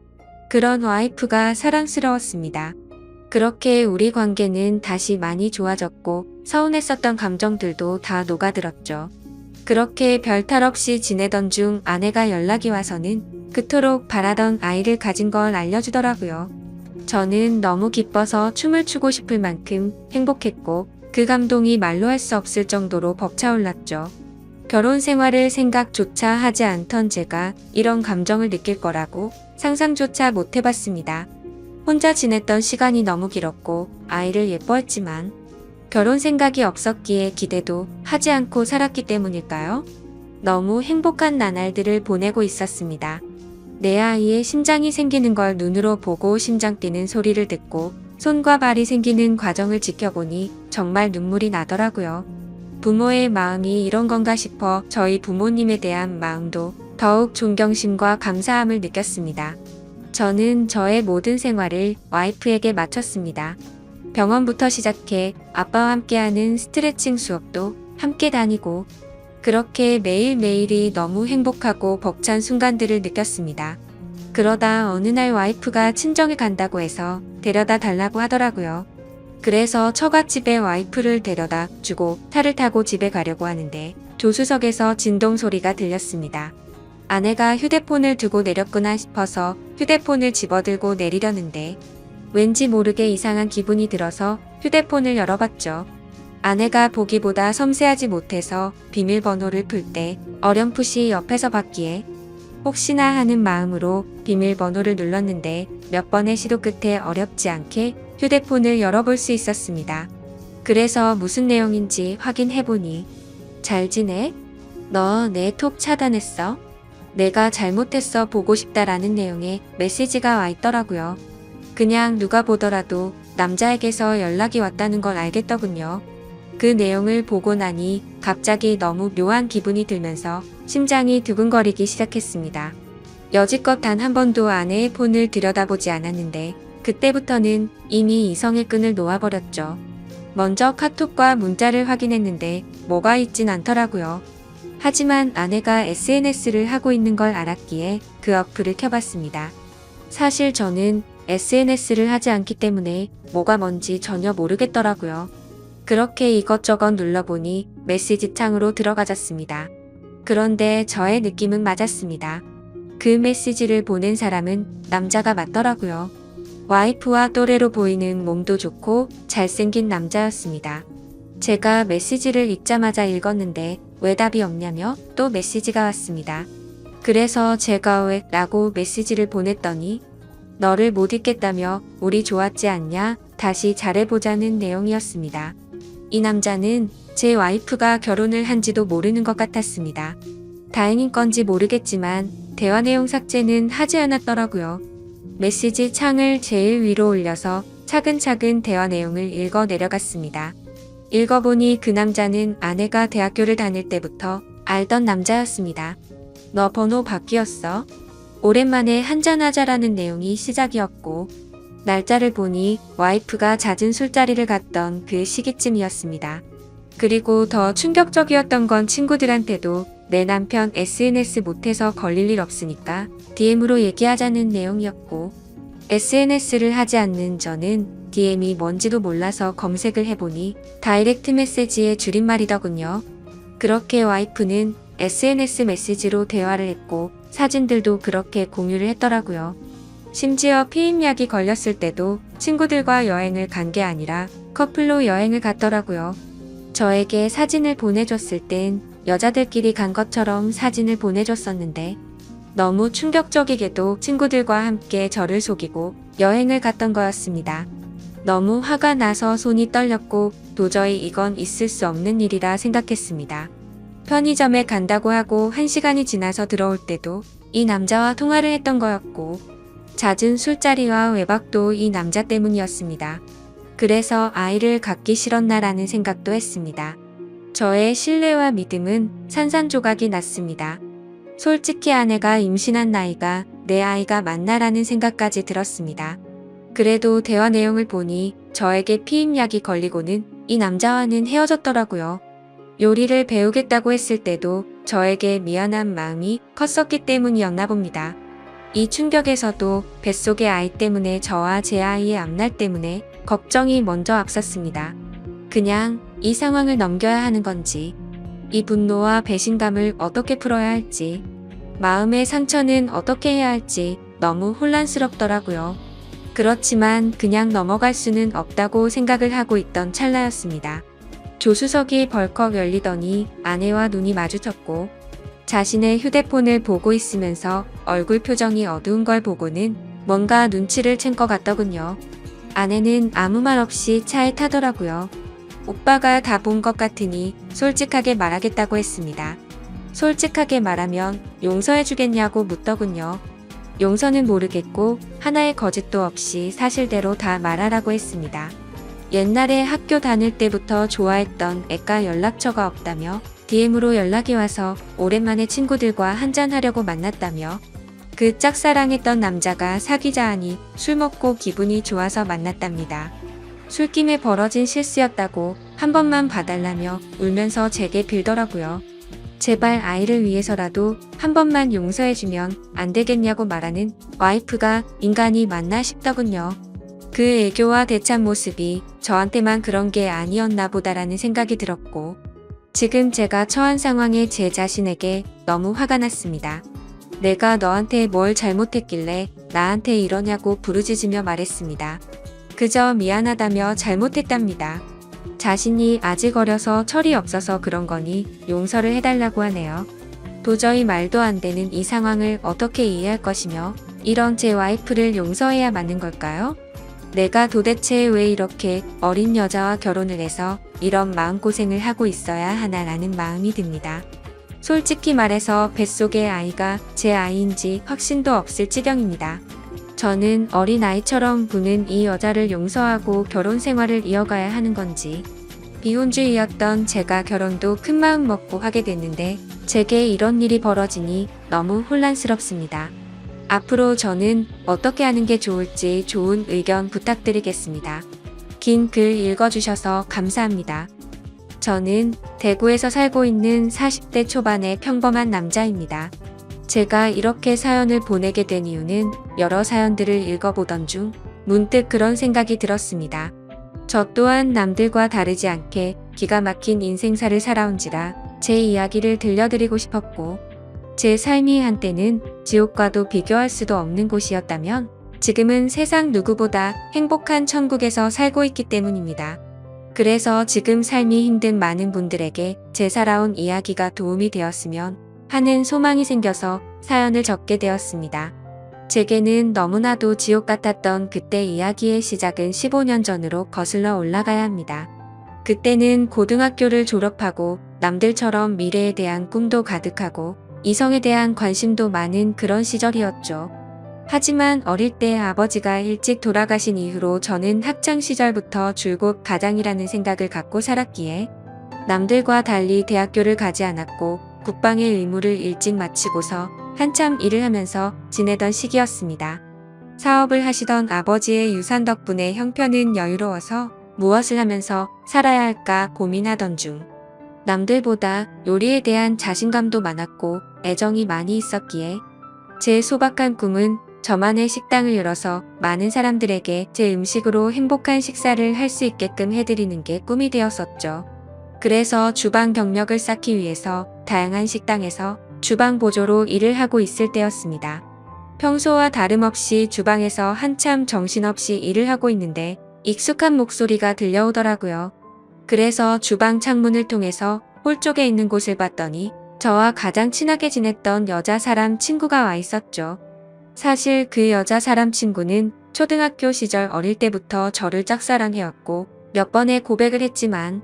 그런 와이프가 사랑스러웠습니다. 그렇게 우리 관계는 다시 많이 좋아졌고 서운했었던 감정들도 다 녹아들었죠. 그렇게 별탈 없이 지내던 중 아내가 연락이 와서는 그토록 바라던 아이를 가진 걸 알려주더라고요. 저는 너무 기뻐서 춤을 추고 싶을 만큼 행복했고 그 감동이 말로 할 수 없을 정도로 벅차올랐죠. 결혼 생활을 생각조차 하지 않던 제가 이런 감정을 느낄 거라고 상상조차 못 해봤습니다. 혼자 지냈던 시간이 너무 길었고 아이를 예뻐했지만 결혼 생각이 없었기에 기대도 하지 않고 살았기 때문일까요? 너무 행복한 나날들을 보내고 있었습니다. 내 아이의 심장이 생기는 걸 눈으로 보고 심장 뛰는 소리를 듣고 손과 발이 생기는 과정을 지켜보니 정말 눈물이 나더라고요. 부모의 마음이 이런 건가 싶어 저희 부모님에 대한 마음도 더욱 존경심과 감사함을 느꼈습니다. 저는 저의 모든 생활을 와이프에게 마쳤습니다. 병원부터 시작해 아빠와 함께하는 스트레칭 수업도 함께 다니고 그렇게 매일매일이 너무 행복하고 벅찬 순간들을 느꼈습니다. 그러다 어느 날 와이프가 친정에 간다고 해서 데려다 달라고 하더라고요. 그래서 처갓집에 와이프를 데려다 주고 차를 타고 집에 가려고 하는데 조수석에서 진동 소리가 들렸습니다. 아내가 휴대폰을 두고 내렸구나 싶어서 휴대폰을 집어들고 내리려는데 왠지 모르게 이상한 기분이 들어서 휴대폰을 열어봤죠. 아내가 보기보다 섬세하지 못해서 비밀번호를 풀 때 어렴풋이 옆에서 봤기에 혹시나 하는 마음으로 비밀번호를 눌렀는데 몇 번의 시도 끝에 어렵지 않게 휴대폰을 열어볼 수 있었습니다. 그래서 무슨 내용인지 확인해보니 잘 지내? 너 내 톡 차단했어? 내가 잘못했어 보고 싶다라는 내용의 메시지가 와 있더라고요. 그냥 누가 보더라도 남자에게서 연락이 왔다는 걸 알겠더군요. 그 내용을 보고 나니 갑자기 너무 묘한 기분이 들면서 심장이 두근거리기 시작했습니다. 여지껏 단 한 번도 아내의 폰을 들여다보지 않았는데 그때부터는 이미 이성의 끈을 놓아버렸죠. 먼저 카톡과 문자를 확인했는데 뭐가 있진 않더라고요. 하지만 아내가 SNS를 하고 있는 걸 알았기에 그 어플을 켜봤습니다. 사실 저는 SNS를 하지 않기 때문에 뭐가 뭔지 전혀 모르겠더라고요. 그렇게 이것저것 눌러보니 메시지 창으로 들어가졌습니다. 그런데 저의 느낌은 맞았습니다. 그 메시지를 보낸 사람은 남자가 맞더라고요. 와이프와 또래로 보이는 몸도 좋고 잘생긴 남자였습니다. 제가 메시지를 읽자마자 읽었는데 왜 답이 없냐며 또 메시지가 왔습니다. 그래서 제가 왜 라고 메시지를 보냈더니 너를 못 잊겠다며 우리 좋았지 않냐 다시 잘해보자는 내용이었습니다. 이 남자는 제 와이프가 결혼을 한지도 모르는 것 같았습니다. 다행인 건지 모르겠지만 대화 내용 삭제는 하지 않았더라고요. 메시지 창을 제일 위로 올려서 차근차근 대화 내용을 읽어 내려갔습니다. 읽어보니 그 남자는 아내가 대학교를 다닐 때부터 알던 남자였습니다. 너 번호 바뀌었어? 오랜만에 한잔하자라는 내용이 시작이었고 날짜를 보니 와이프가 잦은 술자리를 갔던 그 시기쯤이었습니다. 그리고 더 충격적이었던 건 친구들한테도 내 남편 SNS 못해서 걸릴 일 없으니까 DM으로 얘기하자는 내용이었고 SNS를 하지 않는 저는 DM이 뭔지도 몰라서 검색을 해보니 다이렉트 메시지의 줄임말이더군요. 그렇게 와이프는 SNS 메시지로 대화를 했고 사진들도 그렇게 공유를 했더라고요. 심지어 피임약이 걸렸을 때도 친구들과 여행을 간 게 아니라 커플로 여행을 갔더라고요. 저에게 사진을 보내줬을 땐 여자들끼리 간 것처럼 사진을 보내줬었는데 너무 충격적이게도 친구들과 함께 저를 속이고 여행을 갔던 거였습니다. 너무 화가 나서 손이 떨렸고 도저히 이건 있을 수 없는 일이라 생각했습니다. 편의점에 간다고 하고 1시간이 지나서 들어올 때도 이 남자와 통화를 했던 거였고 잦은 술자리와 외박도 이 남자 때문이었습니다. 그래서 아이를 갖기 싫었나라는 생각도 했습니다. 저의 신뢰와 믿음은 산산조각이 났습니다. 솔직히 아내가 임신한 나이가 내 아이가 맞나라는 생각까지 들었습니다. 그래도 대화 내용을 보니 저에게 피임약이 걸리고는 이 남자와는 헤어졌더라고요. 요리를 배우겠다고 했을 때도 저에게 미안한 마음이 컸었기 때문이었나 봅니다. 이 충격에서도 뱃속의 아이 때문에 저와 제 아이의 앞날 때문에 걱정이 먼저 앞섰습니다. 그냥 이 상황을 넘겨야 하는 건지, 이 분노와 배신감을 어떻게 풀어야 할지, 마음의 상처는 어떻게 해야 할지 너무 혼란스럽더라고요. 그렇지만 그냥 넘어갈 수는 없다고 생각을 하고 있던 찰나였습니다. 조수석이 벌컥 열리더니 아내와 눈이 마주쳤고 자신의 휴대폰을 보고 있으면서 얼굴 표정이 어두운 걸 보고는 뭔가 눈치를 챈 것 같더군요. 아내는 아무 말 없이 차에 타더라고요. 오빠가 다 본 것 같으니 솔직하게 말하겠다고 했습니다. 솔직하게 말하면 용서해주겠냐고 묻더군요. 용서는 모르겠고 하나의 거짓도 없이 사실대로 다 말하라고 했습니다. 옛날에 학교 다닐 때부터 좋아했던 애가 연락처가 없다며 DM으로 연락이 와서 오랜만에 친구들과 한잔하려고 만났다며 그 짝사랑했던 남자가 사귀자 하니 술 먹고 기분이 좋아서 만났답니다. 술김에 벌어진 실수였다고 한 번만 봐달라며 울면서 제게 빌더라고요. 제발 아이를 위해서라도 한 번만 용서해주면 안 되겠냐고 말하는 와이프가 인간이 맞나 싶더군요. 그 애교와 대찬 모습이 저한테만 그런 게 아니었나 보다라는 생각이 들었고 지금 제가 처한 상황에 제 자신에게 너무 화가 났습니다. 내가 너한테 뭘 잘못했길래 나한테 이러냐고 부르짖으며 말했습니다. 그저 미안하다며 잘못했답니다. 자신이 아직 어려서 철이 없어서 그런 거니 용서를 해달라고 하네요. 도저히 말도 안 되는 이 상황을 어떻게 이해할 것이며 이런 제 와이프를 용서해야 맞는 걸까요? 내가 도대체 왜 이렇게 어린 여자와 결혼을 해서 이런 마음고생을 하고 있어야 하나라는 마음이 듭니다. 솔직히 말해서 뱃속의 아이가 제 아이인지 확신도 없을 지경입니다. 저는 어린 아이처럼 구는 이 여자를 용서하고 결혼 생활을 이어가야 하는 건지 비혼주의였던 제가 결혼도 큰 마음 먹고 하게 됐는데 제게 이런 일이 벌어지니 너무 혼란스럽습니다. 앞으로 저는 어떻게 하는 게 좋을지 좋은 의견 부탁드리겠습니다. 긴 글 읽어주셔서 감사합니다. 저는 대구에서 살고 있는 40대 초반의 평범한 남자입니다. 제가 이렇게 사연을 보내게 된 이유는 여러 사연들을 읽어보던 중 문득 그런 생각이 들었습니다. 저 또한 남들과 다르지 않게 기가 막힌 인생사를 살아온지라 제 이야기를 들려드리고 싶었고, 제 삶이 한때는 지옥과도 비교할 수도 없는 곳이었다면 지금은 세상 누구보다 행복한 천국에서 살고 있기 때문입니다. 그래서 지금 삶이 힘든 많은 분들에게 제 살아온 이야기가 도움이 되었으면 하는 소망이 생겨서 사연을 적게 되었습니다. 제게는 너무나도 지옥 같았던 그때 이야기의 시작은 15년 전으로 거슬러 올라가야 합니다. 그때는 고등학교를 졸업하고 남들처럼 미래에 대한 꿈도 가득하고 이성에 대한 관심도 많은 그런 시절이었죠. 하지만 어릴 때 아버지가 일찍 돌아가신 이후로 저는 학창 시절부터 줄곧 가장이라는 생각을 갖고 살았기에 남들과 달리 대학교를 가지 않았고 국방의 의무를 일찍 마치고서 한참 일을 하면서 지내던 시기였습니다. 사업을 하시던 아버지의 유산 덕분에 형편은 여유로워서 무엇을 하면서 살아야 할까 고민하던 중 남들보다 요리에 대한 자신감도 많았고 애정이 많이 있었기에 제 소박한 꿈은 저만의 식당을 열어서 많은 사람들에게 제 음식으로 행복한 식사를 할 수 있게끔 해드리는 게 꿈이 되었었죠. 그래서 주방 경력을 쌓기 위해서 다양한 식당에서 주방 보조로 일을 하고 있을 때였습니다. 평소와 다름없이 주방에서 한참 정신없이 일을 하고 있는데 익숙한 목소리가 들려오더라고요. 그래서 주방 창문을 통해서 홀 쪽에 있는 곳을 봤더니 저와 가장 친하게 지냈던 여자 사람 친구가 와 있었죠. 사실 그 여자 사람 친구는 초등학교 시절 어릴 때부터 저를 짝사랑해왔고 몇 번의 고백을 했지만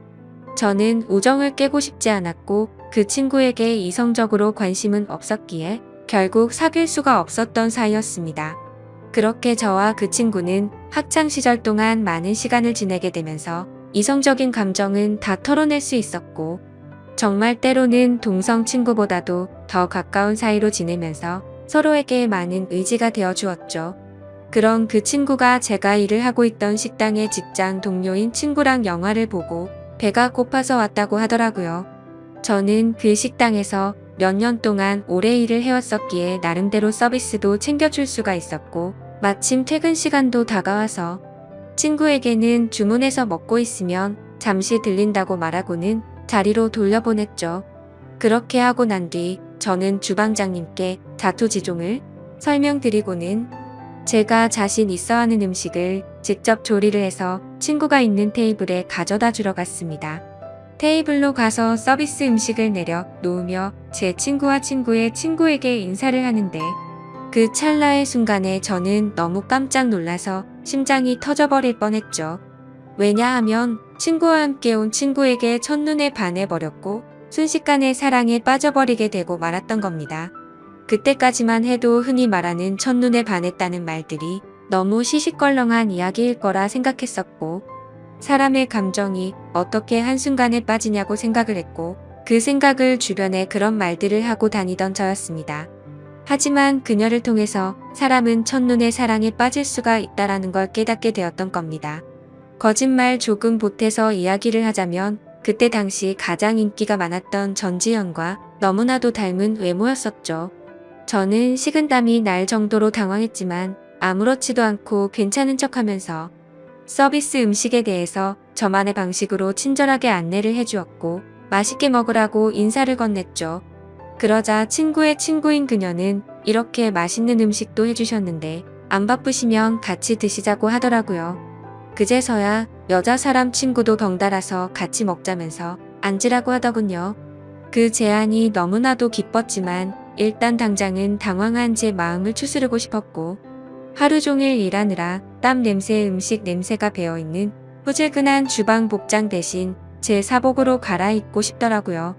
저는 우정을 깨고 싶지 않았고 그 친구에게 이성적으로 관심은 없었기에 결국 사귈 수가 없었던 사이였습니다. 그렇게 저와 그 친구는 학창 시절 동안 많은 시간을 지내게 되면서 이성적인 감정은 다 털어낼 수 있었고 정말 때로는 동성 친구보다도 더 가까운 사이로 지내면서 서로에게 많은 의지가 되어 주었죠. 그런 그 친구가 제가 일을 하고 있던 식당의 직장 동료인 친구랑 영화를 보고 배가 고파서 왔다고 하더라고요. 저는 그 식당에서 몇 년 동안 오래 일을 해왔었기에 나름대로 서비스도 챙겨줄 수가 있었고 마침 퇴근 시간도 다가와서 친구에게는 주문해서 먹고 있으면 잠시 들린다고 말하고는 자리로 돌려보냈죠. 그렇게 하고 난 뒤 저는 주방장님께 자초지종을 설명드리고는 제가 자신 있어 하는 음식을 직접 조리를 해서 친구가 있는 테이블에 가져다 주러 갔습니다. 테이블로 가서 서비스 음식을 내려 놓으며 제 친구와 친구의 친구에게 인사를 하는데 그 찰나의 순간에 저는 너무 깜짝 놀라서 심장이 터져버릴 뻔했죠. 왜냐하면 친구와 함께 온 친구에게 첫눈에 반해버렸고 순식간에 사랑에 빠져버리게 되고 말았던 겁니다. 그때까지만 해도 흔히 말하는 첫눈에 반했다는 말들이 너무 시시껄렁한 이야기일 거라 생각했었고 사람의 감정이 어떻게 한순간에 빠지냐고 생각을 했고 그 생각을 주변에 그런 말들을 하고 다니던 저였습니다. 하지만 그녀를 통해서 사람은 첫눈에 사랑에 빠질 수가 있다라는 걸 깨닫게 되었던 겁니다. 거짓말 조금 보태서 이야기를 하자면 그때 당시 가장 인기가 많았던 전지현과 너무나도 닮은 외모였었죠. 저는 식은땀이 날 정도로 당황했지만 아무렇지도 않고 괜찮은 척하면서 서비스 음식에 대해서 저만의 방식으로 친절하게 안내를 해주었고 맛있게 먹으라고 인사를 건넸죠. 그러자 친구의 친구인 그녀는 이렇게 맛있는 음식도 해주셨는데 안 바쁘시면 같이 드시자고 하더라고요. 그제서야 여자 사람 친구도 덩달아서 같이 먹자면서 앉으라고 하더군요. 그 제안이 너무나도 기뻤지만 일단 당장은 당황한 제 마음을 추스르고 싶었고 하루 종일 일하느라 땀 냄새에 음식 냄새가 배어있는 후질근한 주방 복장 대신 제 사복으로 갈아입고 싶더라고요.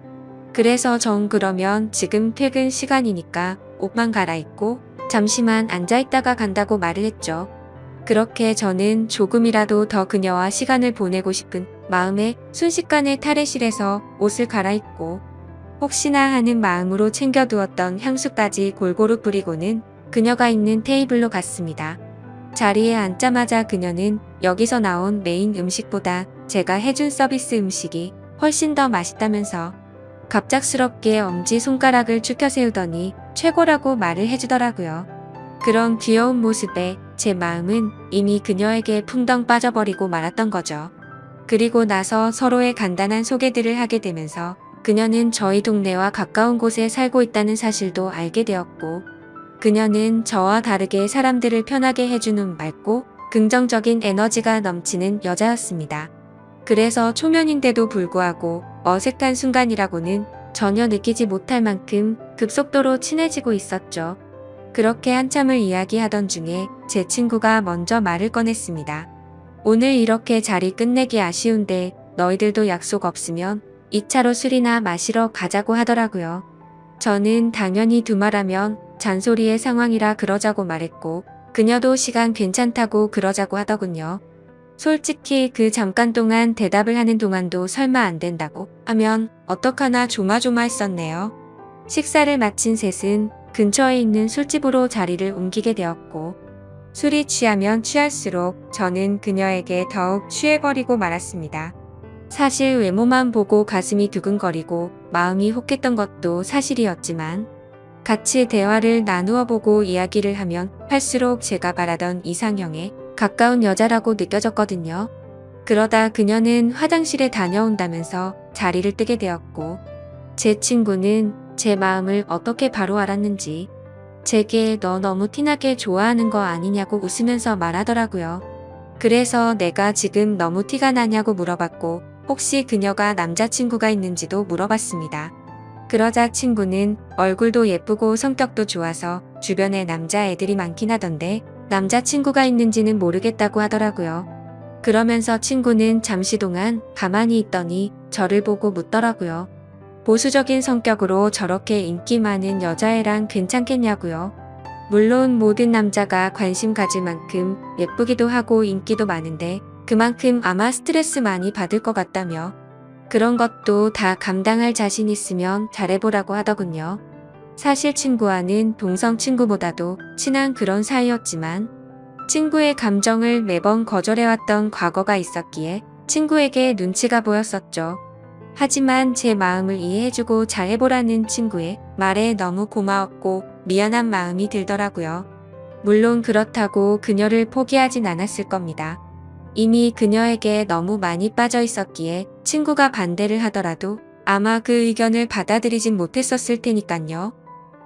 그래서 전 그러면 지금 퇴근 시간이니까 옷만 갈아입고 잠시만 앉아있다가 간다고 말을 했죠. 그렇게 저는 조금이라도 더 그녀와 시간을 보내고 싶은 마음에 순식간에 탈의실에서 옷을 갈아입고 혹시나 하는 마음으로 챙겨두었던 향수까지 골고루 뿌리고는 그녀가 있는 테이블로 갔습니다. 자리에 앉자마자 그녀는 여기서 나온 메인 음식보다 제가 해준 서비스 음식이 훨씬 더 맛있다면서 갑작스럽게 엄지손가락을 축혀 세우더니 최고라고 말을 해주더라고요. 그런 귀여운 모습에 제 마음은 이미 그녀에게 풍덩 빠져버리고 말았던 거죠. 그리고 나서 서로의 간단한 소개들을 하게 되면서 그녀는 저희 동네와 가까운 곳에 살고 있다는 사실도 알게 되었고, 그녀는 저와 다르게 사람들을 편하게 해주는 맑고 긍정적인 에너지가 넘치는 여자였습니다. 그래서 초면인데도 불구하고 어색한 순간이라고는 전혀 느끼지 못할 만큼 급속도로 친해지고 있었죠. 그렇게 한참을 이야기하던 중에 제 친구가 먼저 말을 꺼냈습니다. 오늘 이렇게 자리 끝내기 아쉬운데 너희들도 약속 없으면 2차로 술이나 마시러 가자고 하더라고요. 저는 당연히 두말하면 잔소리의 상황이라 그러자고 말했고, 그녀도 시간 괜찮다고 그러자고 하더군요. 솔직히 그 잠깐 동안 대답을 하는 동안도 설마 안 된다고 하면 어떡하나 조마조마했었네요. 식사를 마친 셋은 근처에 있는 술집으로 자리를 옮기게 되었고, 술이 취하면 취할수록 저는 그녀에게 더욱 취해버리고 말았습니다. 사실 외모만 보고 가슴이 두근거리고 마음이 혹했던 것도 사실이었지만, 같이 대화를 나누어 보고 이야기를 하면 할수록 제가 바라던 이상형에 가까운 여자라고 느껴졌거든요. 그러다 그녀는 화장실에 다녀온다면서 자리를 뜨게 되었고, 제 친구는 제 마음을 어떻게 바로 알았는지 제게 너 너무 티나게 좋아하는 거 아니냐고 웃으면서 말하더라고요. 그래서 내가 지금 너무 티가 나냐고 물어봤고, 혹시 그녀가 남자친구가 있는지도 물어봤습니다. 그러자 친구는 얼굴도 예쁘고 성격도 좋아서 주변에 남자애들이 많긴 하던데 남자친구가 있는지는 모르겠다고 하더라고요. 그러면서 친구는 잠시 동안 가만히 있더니 저를 보고 묻더라고요. 보수적인 성격으로 저렇게 인기 많은 여자애랑 괜찮겠냐고요. 물론 모든 남자가 관심 가질 만큼 예쁘기도 하고 인기도 많은데 그만큼 아마 스트레스 많이 받을 것 같다며 그런 것도 다 감당할 자신 있으면 잘해보라고 하더군요. 사실 친구와는 동성 친구보다도 친한 그런 사이였지만 친구의 감정을 매번 거절해왔던 과거가 있었기에 친구에게 눈치가 보였었죠. 하지만 제 마음을 이해해주고 잘해보라는 친구의 말에 너무 고마웠고 미안한 마음이 들더라고요. 물론 그렇다고 그녀를 포기하진 않았을 겁니다. 이미 그녀에게 너무 많이 빠져 있었기에 친구가 반대를 하더라도 아마 그 의견을 받아들이진 못했었을 테니깐요.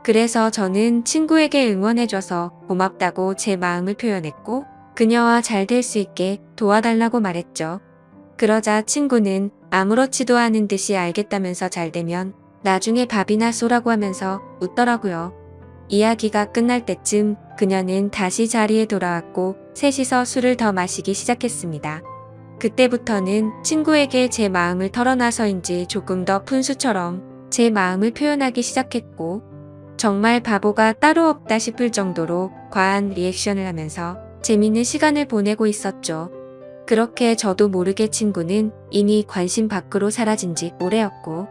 그래서 저는 친구에게 응원해줘서 고맙다고 제 마음을 표현했고 그녀와 잘 될 수 있게 도와달라고 말했죠. 그러자 친구는 아무렇지도 않은 듯이 알겠다면서 잘 되면 나중에 밥이나 쏘라고 하면서 웃더라고요. 이야기가 끝날 때쯤 그녀는 다시 자리에 돌아왔고 셋이서 술을 더 마시기 시작했습니다. 그때부터는 친구에게 제 마음을 털어놔서인지 조금 더 푼수처럼 제 마음을 표현하기 시작했고 정말 바보가 따로 없다 싶을 정도로 과한 리액션을 하면서 재밌는 시간을 보내고 있었죠. 그렇게 저도 모르게 친구는 이미 관심 밖으로 사라진 지 오래였고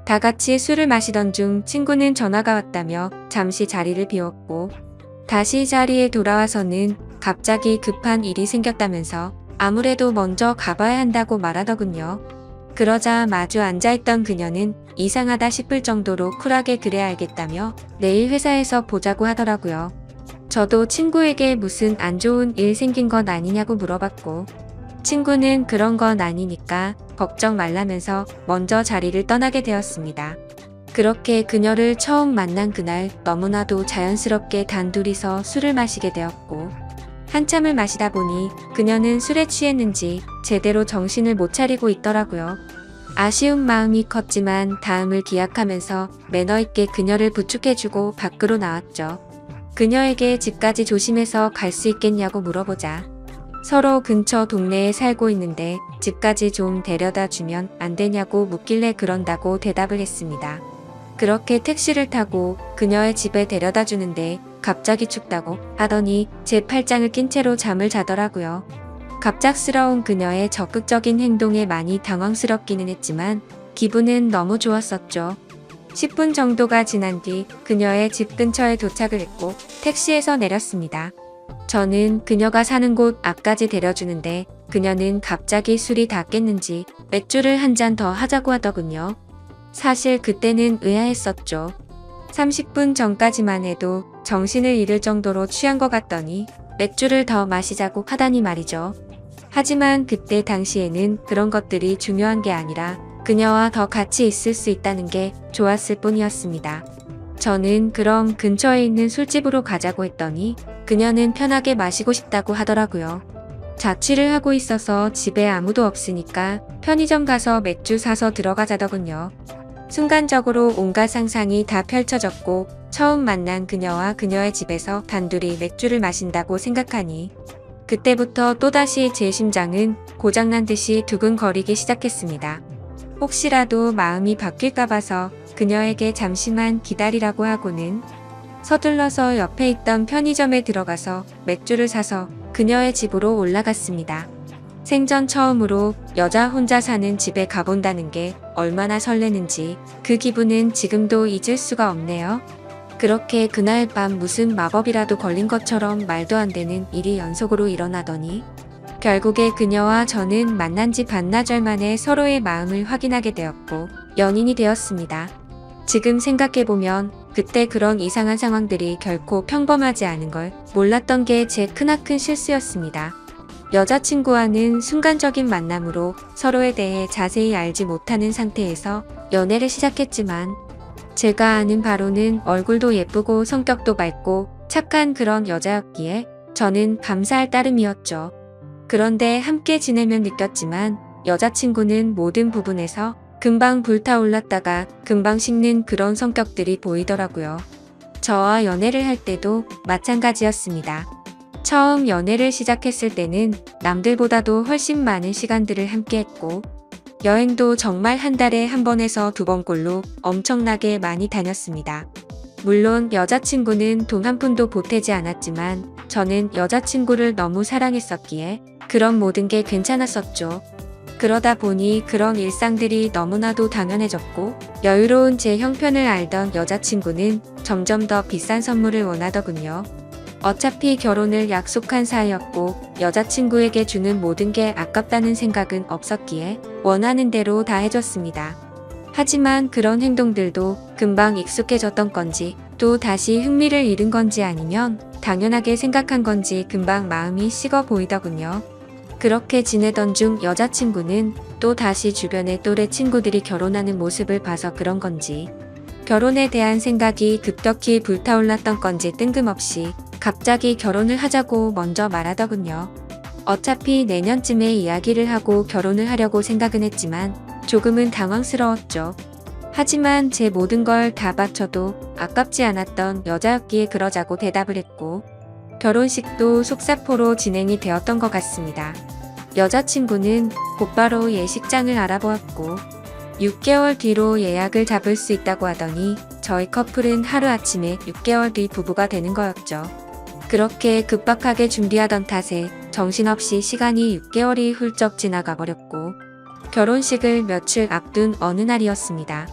다 같이 술을 마시던 중 친구는 전화가 왔다며 잠시 자리를 비웠고 다시 자리에 돌아와서는 갑자기 급한 일이 생겼다면서 아무래도 먼저 가봐야 한다고 말하더군요. 그러자 마주 앉아있던 그녀는 이상하다 싶을 정도로 쿨하게 그래 알겠다며 내일 회사에서 보자고 하더라고요. 저도 친구에게 무슨 안 좋은 일 생긴 건 아니냐고 물어봤고 친구는 그런 건 아니니까 걱정 말라면서 먼저 자리를 떠나게 되었습니다. 그렇게 그녀를 처음 만난 그날 너무나도 자연스럽게 단둘이서 술을 마시게 되었고 한참을 마시다 보니 그녀는 술에 취했는지 제대로 정신을 못 차리고 있더라고요. 아쉬운 마음이 컸지만 다음을 기약하면서 매너 있게 그녀를 부축해주고 밖으로 나왔죠. 그녀에게 집까지 조심해서 갈 수 있겠냐고 물어보자 서로 근처 동네에 살고 있는데 집까지 좀 데려다 주면 안 되냐고 묻길래 그런다고 대답을 했습니다. 그렇게 택시를 타고 그녀의 집에 데려다 주는데 갑자기 춥다고 하더니 제 팔짱을 낀 채로 잠을 자더라고요. 갑작스러운 그녀의 적극적인 행동에 많이 당황스럽기는 했지만 기분은 너무 좋았었죠. 10분 정도가 지난 뒤 그녀의 집 근처에 도착을 했고 택시에서 내렸습니다. 저는 그녀가 사는 곳 앞까지 데려주는데 그녀는 갑자기 술이 다 깼는지 맥주를 한 잔 더 하자고 하더군요. 사실 그때는 의아했었죠. 30분 전까지만 해도 정신을 잃을 정도로 취한 것 같더니 맥주를 더 마시자고 하다니 말이죠. 하지만 그때 당시에는 그런 것들이 중요한 게 아니라 그녀와 더 같이 있을 수 있다는 게 좋았을 뿐이었습니다. 저는 그럼 근처에 있는 술집으로 가자고 했더니 그녀는 편하게 마시고 싶다고 하더라고요. 자취를 하고 있어서 집에 아무도 없으니까 편의점 가서 맥주 사서 들어가자더군요. 순간적으로 온갖 상상이 다 펼쳐졌고 처음 만난 그녀와 그녀의 집에서 단둘이 맥주를 마신다고 생각하니 그때부터 또다시 제 심장은 고장난 듯이 두근거리기 시작했습니다. 혹시라도 마음이 바뀔까 봐서 그녀에게 잠시만 기다리라고 하고는 서둘러서 옆에 있던 편의점에 들어가서 맥주를 사서 그녀의 집으로 올라갔습니다. 생전 처음으로 여자 혼자 사는 집에 가본다는 게 얼마나 설레는지 그 기분은 지금도 잊을 수가 없네요. 그렇게 그날 밤 무슨 마법이라도 걸린 것처럼 말도 안 되는 일이 연속으로 일어나더니 결국에 그녀와 저는 만난 지 반나절 만에 서로의 마음을 확인하게 되었고 연인이 되었습니다. 지금 생각해보면 그때 그런 이상한 상황들이 결코 평범하지 않은 걸 몰랐던 게 제 크나큰 실수였습니다. 여자친구와는 순간적인 만남으로 서로에 대해 자세히 알지 못하는 상태에서 연애를 시작했지만 제가 아는 바로는 얼굴도 예쁘고 성격도 밝고 착한 그런 여자였기에 저는 감사할 따름이었죠. 그런데 함께 지내면 느꼈지만 여자친구는 모든 부분에서 금방 불타올랐다가 금방 식는 그런 성격들이 보이더라고요. 저와 연애를 할 때도 마찬가지였습니다. 처음 연애를 시작했을 때는 남들보다도 훨씬 많은 시간들을 함께 했고 여행도 정말 한 달에 한 번에서 두 번꼴로 엄청나게 많이 다녔습니다. 물론 여자친구는 돈 한 푼도 보태지 않았지만 저는 여자친구를 너무 사랑했었기에 그런 모든 게 괜찮았었죠. 그러다 보니 그런 일상들이 너무나도 당연해졌고 여유로운 제 형편을 알던 여자친구는 점점 더 비싼 선물을 원하더군요. 어차피 결혼을 약속한 사이였고 여자친구에게 주는 모든 게 아깝다는 생각은 없었기에 원하는 대로 다 해줬습니다. 하지만 그런 행동들도 금방 익숙해졌던 건지 또 다시 흥미를 잃은 건지 아니면 당연하게 생각한 건지 금방 마음이 식어 보이더군요. 그렇게 지내던 중 여자친구는 또 다시 주변의 또래 친구들이 결혼하는 모습을 봐서 그런 건지 결혼에 대한 생각이 급격히 불타올랐던 건지 뜬금없이 갑자기 결혼을 하자고 먼저 말하더군요. 어차피 내년쯤에 이야기를 하고 결혼을 하려고 생각은 했지만 조금은 당황스러웠죠. 하지만 제 모든 걸 다 바쳐도 아깝지 않았던 여자였기에 그러자고 대답을 했고 결혼식도 속사포로 진행이 되었던 것 같습니다. 여자친구는 곧바로 예식장을 알아보았고 6개월 뒤로 예약을 잡을 수 있다고 하더니 저희 커플은 하루아침에 6개월 뒤 부부가 되는 거였죠. 그렇게 급박하게 준비하던 탓에 정신없이 시간이 6개월이 훌쩍 지나가 버렸고 결혼식을 며칠 앞둔 어느 날이었습니다.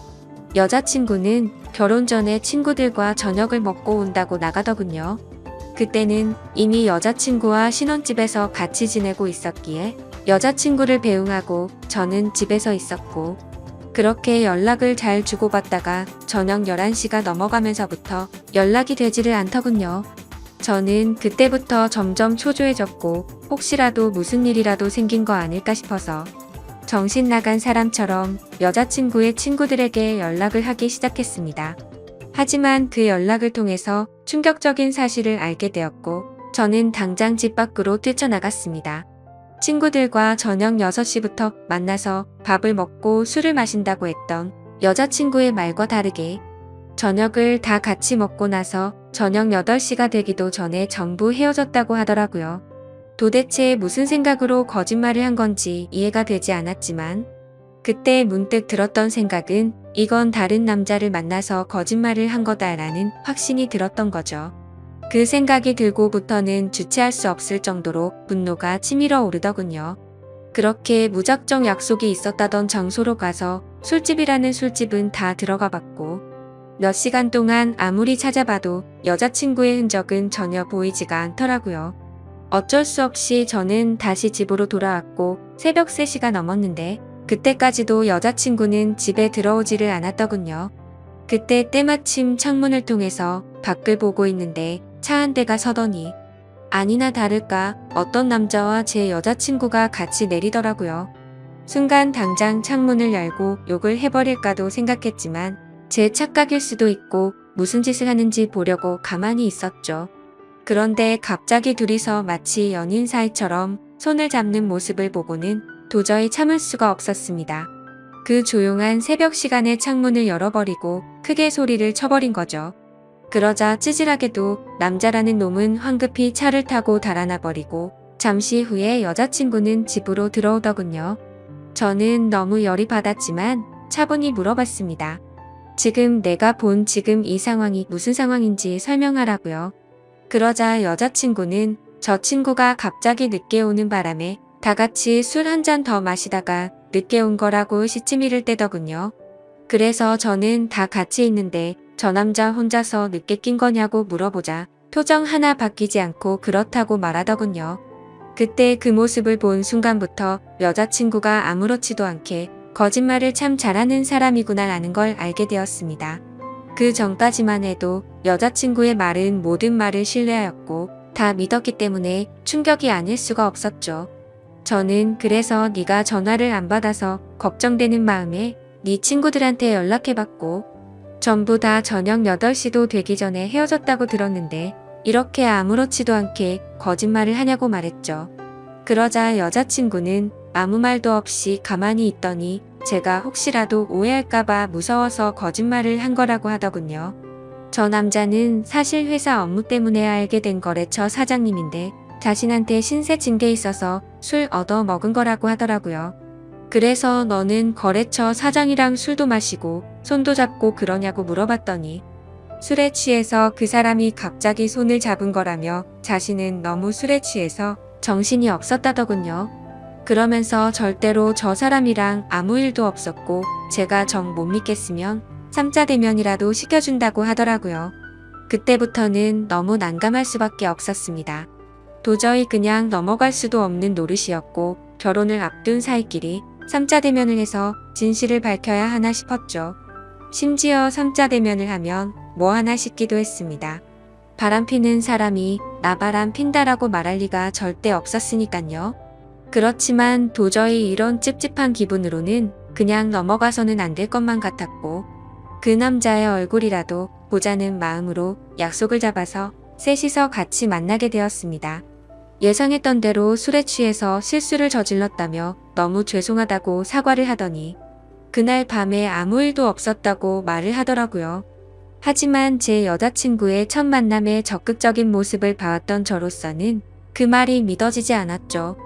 여자친구는 결혼 전에 친구들과 저녁을 먹고 온다고 나가더군요. 그때는 이미 여자친구와 신혼집에서 같이 지내고 있었기에 여자친구를 배웅하고 저는 집에서 있었고 그렇게 연락을 잘 주고받다가 저녁 11시가 넘어가면서부터 연락이 되지를 않더군요. 저는 그때부터 점점 초조해졌고 혹시라도 무슨 일이라도 생긴 거 아닐까 싶어서 정신 나간 사람처럼 여자친구의 친구들에게 연락을 하기 시작했습니다. 하지만 그 연락을 통해서 충격적인 사실을 알게 되었고 저는 당장 집 밖으로 뛰쳐나갔습니다. 친구들과 저녁 6시부터 만나서 밥을 먹고 술을 마신다고 했던 여자친구의 말과 다르게 저녁을 다 같이 먹고 나서 저녁 8시가 되기도 전에 전부 헤어졌다고 하더라고요. 도대체 무슨 생각으로 거짓말을 한 건지 이해가 되지 않았지만 그때 문득 들었던 생각은 이건 다른 남자를 만나서 거짓말을 한 거다라는 확신이 들었던 거죠. 그 생각이 들고부터는 주체할 수 없을 정도로 분노가 치밀어 오르더군요. 그렇게 무작정 약속이 있었다던 장소로 가서 술집이라는 술집은 다 들어가 봤고 몇 시간 동안 아무리 찾아봐도 여자친구의 흔적은 전혀 보이지가 않더라고요. 어쩔 수 없이 저는 다시 집으로 돌아왔고 새벽 3시가 넘었는데 그때까지도 여자친구는 집에 들어오지를 않았더군요. 그때 때마침 창문을 통해서 밖을 보고 있는데 차 한 대가 서더니 아니나 다를까 어떤 남자와 제 여자친구가 같이 내리더라고요. 순간 당장 창문을 열고 욕을 해버릴까도 생각했지만 제 착각일 수도 있고 무슨 짓을 하는지 보려고 가만히 있었죠. 그런데 갑자기 둘이서 마치 연인 사이처럼 손을 잡는 모습을 보고는 도저히 참을 수가 없었습니다. 그 조용한 새벽 시간에 창문을 열어버리고 크게 소리를 쳐버린 거죠. 그러자 찌질하게도 남자라는 놈은 황급히 차를 타고 달아나 버리고 잠시 후에 여자친구는 집으로 들어오더군요. 저는 너무 열이 받았지만 차분히 물어봤습니다. 지금 내가 본 지금 이 상황이 무슨 상황인지 설명하라고요. 그러자 여자친구는 저 친구가 갑자기 늦게 오는 바람에 다 같이 술 한 잔 더 마시다가 늦게 온 거라고 시치미를 떼더군요. 그래서 저는 다 같이 있는데 저 남자 혼자서 늦게 낀 거냐고 물어보자 표정 하나 바뀌지 않고 그렇다고 말하더군요. 그때 그 모습을 본 순간부터 여자친구가 아무렇지도 않게 거짓말을 참 잘하는 사람이구나라는 걸 알게 되었습니다. 그 전까지만 해도 여자친구의 말은 모든 말을 신뢰하였고 다 믿었기 때문에 충격이 아닐 수가 없었죠. 저는 그래서 네가 전화를 안 받아서 걱정되는 마음에 네 친구들한테 연락해봤고 전부 다 저녁 8시도 되기 전에 헤어졌다고 들었는데 이렇게 아무렇지도 않게 거짓말을 하냐고 말했죠. 그러자 여자친구는 아무 말도 없이 가만히 있더니 제가 혹시라도 오해할까봐 무서워서 거짓말을 한 거라고 하더군요. 저 남자는 사실 회사 업무 때문에 알게 된 거래처 사장님인데 자신한테 신세 진 게 있어서 술 얻어 먹은 거라고 하더라고요. 그래서 너는 거래처 사장이랑 술도 마시고 손도 잡고 그러냐고 물어봤더니 술에 취해서 그 사람이 갑자기 손을 잡은 거라며 자신은 너무 술에 취해서 정신이 없었다더군요. 그러면서 절대로 저 사람이랑 아무 일도 없었고 제가 정 못 믿겠으면 3자 대면이라도 시켜준다고 하더라고요. 그때부터는 너무 난감할 수밖에 없었습니다. 도저히 그냥 넘어갈 수도 없는 노릇이었고 결혼을 앞둔 사이끼리 3자 대면을 해서 진실을 밝혀야 하나 싶었죠. 심지어 3자 대면을 하면 뭐 하나 싶기도 했습니다. 바람피는 사람이 나 바람 핀다라고 말할 리가 절대 없었으니깐요. 그렇지만 도저히 이런 찝찝한 기분으로는 그냥 넘어가서는 안 될 것만 같았고 그 남자의 얼굴이라도 보자는 마음으로 약속을 잡아서 셋이서 같이 만나게 되었습니다. 예상했던 대로 술에 취해서 실수를 저질렀다며 너무 죄송하다고 사과를 하더니 그날 밤에 아무 일도 없었다고 말을 하더라고요. 하지만 제 여자친구의 첫 만남의 적극적인 모습을 봐왔던 저로서는 그 말이 믿어지지 않았죠.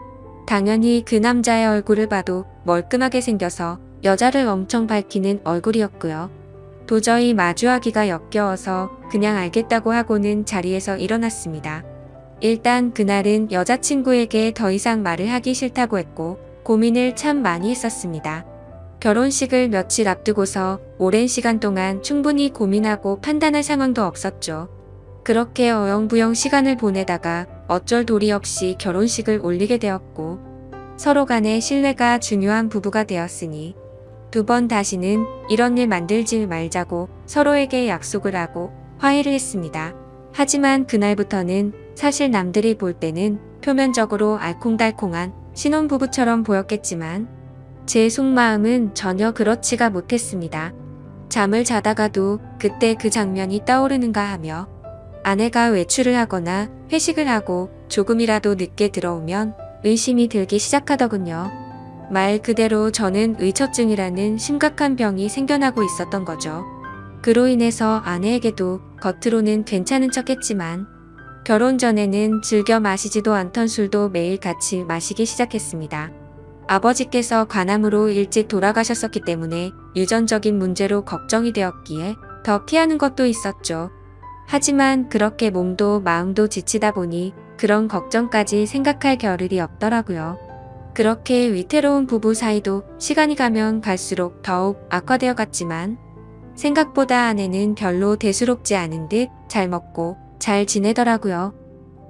당연히 그 남자의 얼굴을 봐도 멀끔하게 생겨서 여자를 엄청 밝히는 얼굴이었고요. 도저히 마주하기가 역겨워서 그냥 알겠다고 하고는 자리에서 일어났습니다. 일단 그날은 여자친구에게 더 이상 말을 하기 싫다고 했고 고민을 참 많이 했었습니다. 결혼식을 며칠 앞두고서 오랜 시간 동안 충분히 고민하고 판단할 상황도 없었죠. 그렇게 어영부영 시간을 보내다가 어쩔 도리 없이 결혼식을 올리게 되었고 서로 간의 신뢰가 중요한 부부가 되었으니 두 번 다시는 이런 일 만들지 말자고 서로에게 약속을 하고 화해를 했습니다. 하지만 그날부터는 사실 남들이 볼 때는 표면적으로 알콩달콩한 신혼부부처럼 보였겠지만 제 속마음은 전혀 그렇지가 못했습니다. 잠을 자다가도 그때 그 장면이 떠오르는가 하며 아내가 외출을 하거나 회식을 하고 조금이라도 늦게 들어오면 의심이 들기 시작하더군요. 말 그대로 저는 의처증이라는 심각한 병이 생겨나고 있었던 거죠. 그로 인해서 아내에게도 겉으로는 괜찮은 척했지만 결혼 전에는 즐겨 마시지도 않던 술도 매일 같이 마시기 시작했습니다. 아버지께서 간암으로 일찍 돌아가셨었기 때문에 유전적인 문제로 걱정이 되었기에 더 피하는 것도 있었죠. 하지만 그렇게 몸도 마음도 지치다 보니 그런 걱정까지 생각할 겨를이 없더라고요. 그렇게 위태로운 부부 사이도 시간이 가면 갈수록 더욱 악화되어 갔지만 생각보다 아내는 별로 대수롭지 않은 듯 잘 먹고 잘 지내더라고요.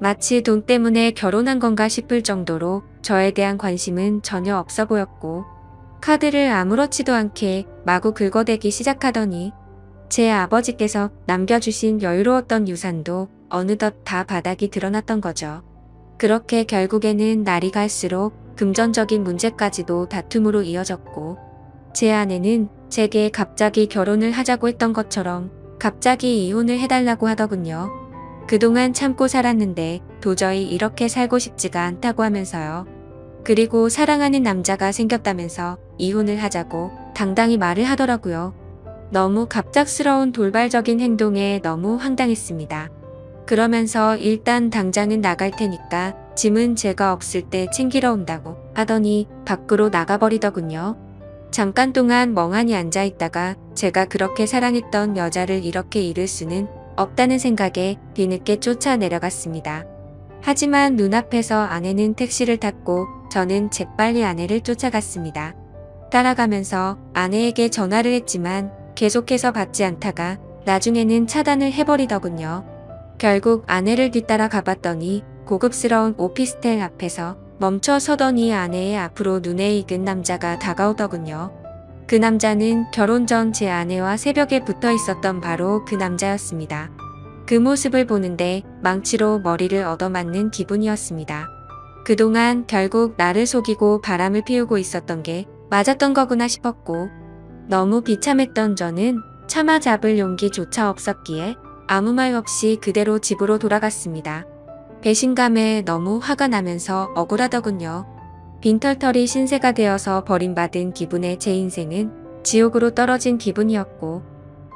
마치 돈 때문에 결혼한 건가 싶을 정도로 저에 대한 관심은 전혀 없어 보였고 카드를 아무렇지도 않게 마구 긁어대기 시작하더니 제 아버지께서 남겨주신 여유로웠던 유산도 어느덧 다 바닥이 드러났던 거죠. 그렇게 결국에는 날이 갈수록 금전적인 문제까지도 다툼으로 이어졌고 제 아내는 제게 갑자기 결혼을 하자고 했던 것처럼 갑자기 이혼을 해달라고 하더군요. 그동안 참고 살았는데 도저히 이렇게 살고 싶지가 않다고 하면서요. 그리고 사랑하는 남자가 생겼다면서 이혼을 하자고 당당히 말을 하더라고요. 너무 갑작스러운 돌발적인 행동에 너무 황당했습니다. 그러면서 일단 당장은 나갈 테니까 짐은 제가 없을 때 챙기러 온다고 하더니 밖으로 나가버리더군요. 잠깐 동안 멍하니 앉아있다가 제가 그렇게 사랑했던 여자를 이렇게 잃을 수는 없다는 생각에 뒤늦게 쫓아 내려갔습니다. 하지만 눈앞에서 아내는 택시를 탔고 저는 재빨리 아내를 쫓아갔습니다. 따라가면서 아내에게 전화를 했지만 계속해서 받지 않다가 나중에는 차단을 해버리더군요. 결국 아내를 뒤따라 가봤더니 고급스러운 오피스텔 앞에서 멈춰 서더니 아내의 앞으로 눈에 익은 남자가 다가오더군요. 그 남자는 결혼 전 제 아내와 새벽에 붙어 있었던 바로 그 남자였습니다. 그 모습을 보는데 망치로 머리를 얻어맞는 기분이었습니다. 그동안 결국 나를 속이고 바람을 피우고 있었던 게 맞았던 거구나 싶었고 너무 비참했던 저는 차마 잡을 용기조차 없었기에 아무 말 없이 그대로 집으로 돌아갔습니다. 배신감에 너무 화가 나면서 억울하더군요. 빈털털이 신세가 되어서 버림받은 기분의 제 인생은 지옥으로 떨어진 기분이었고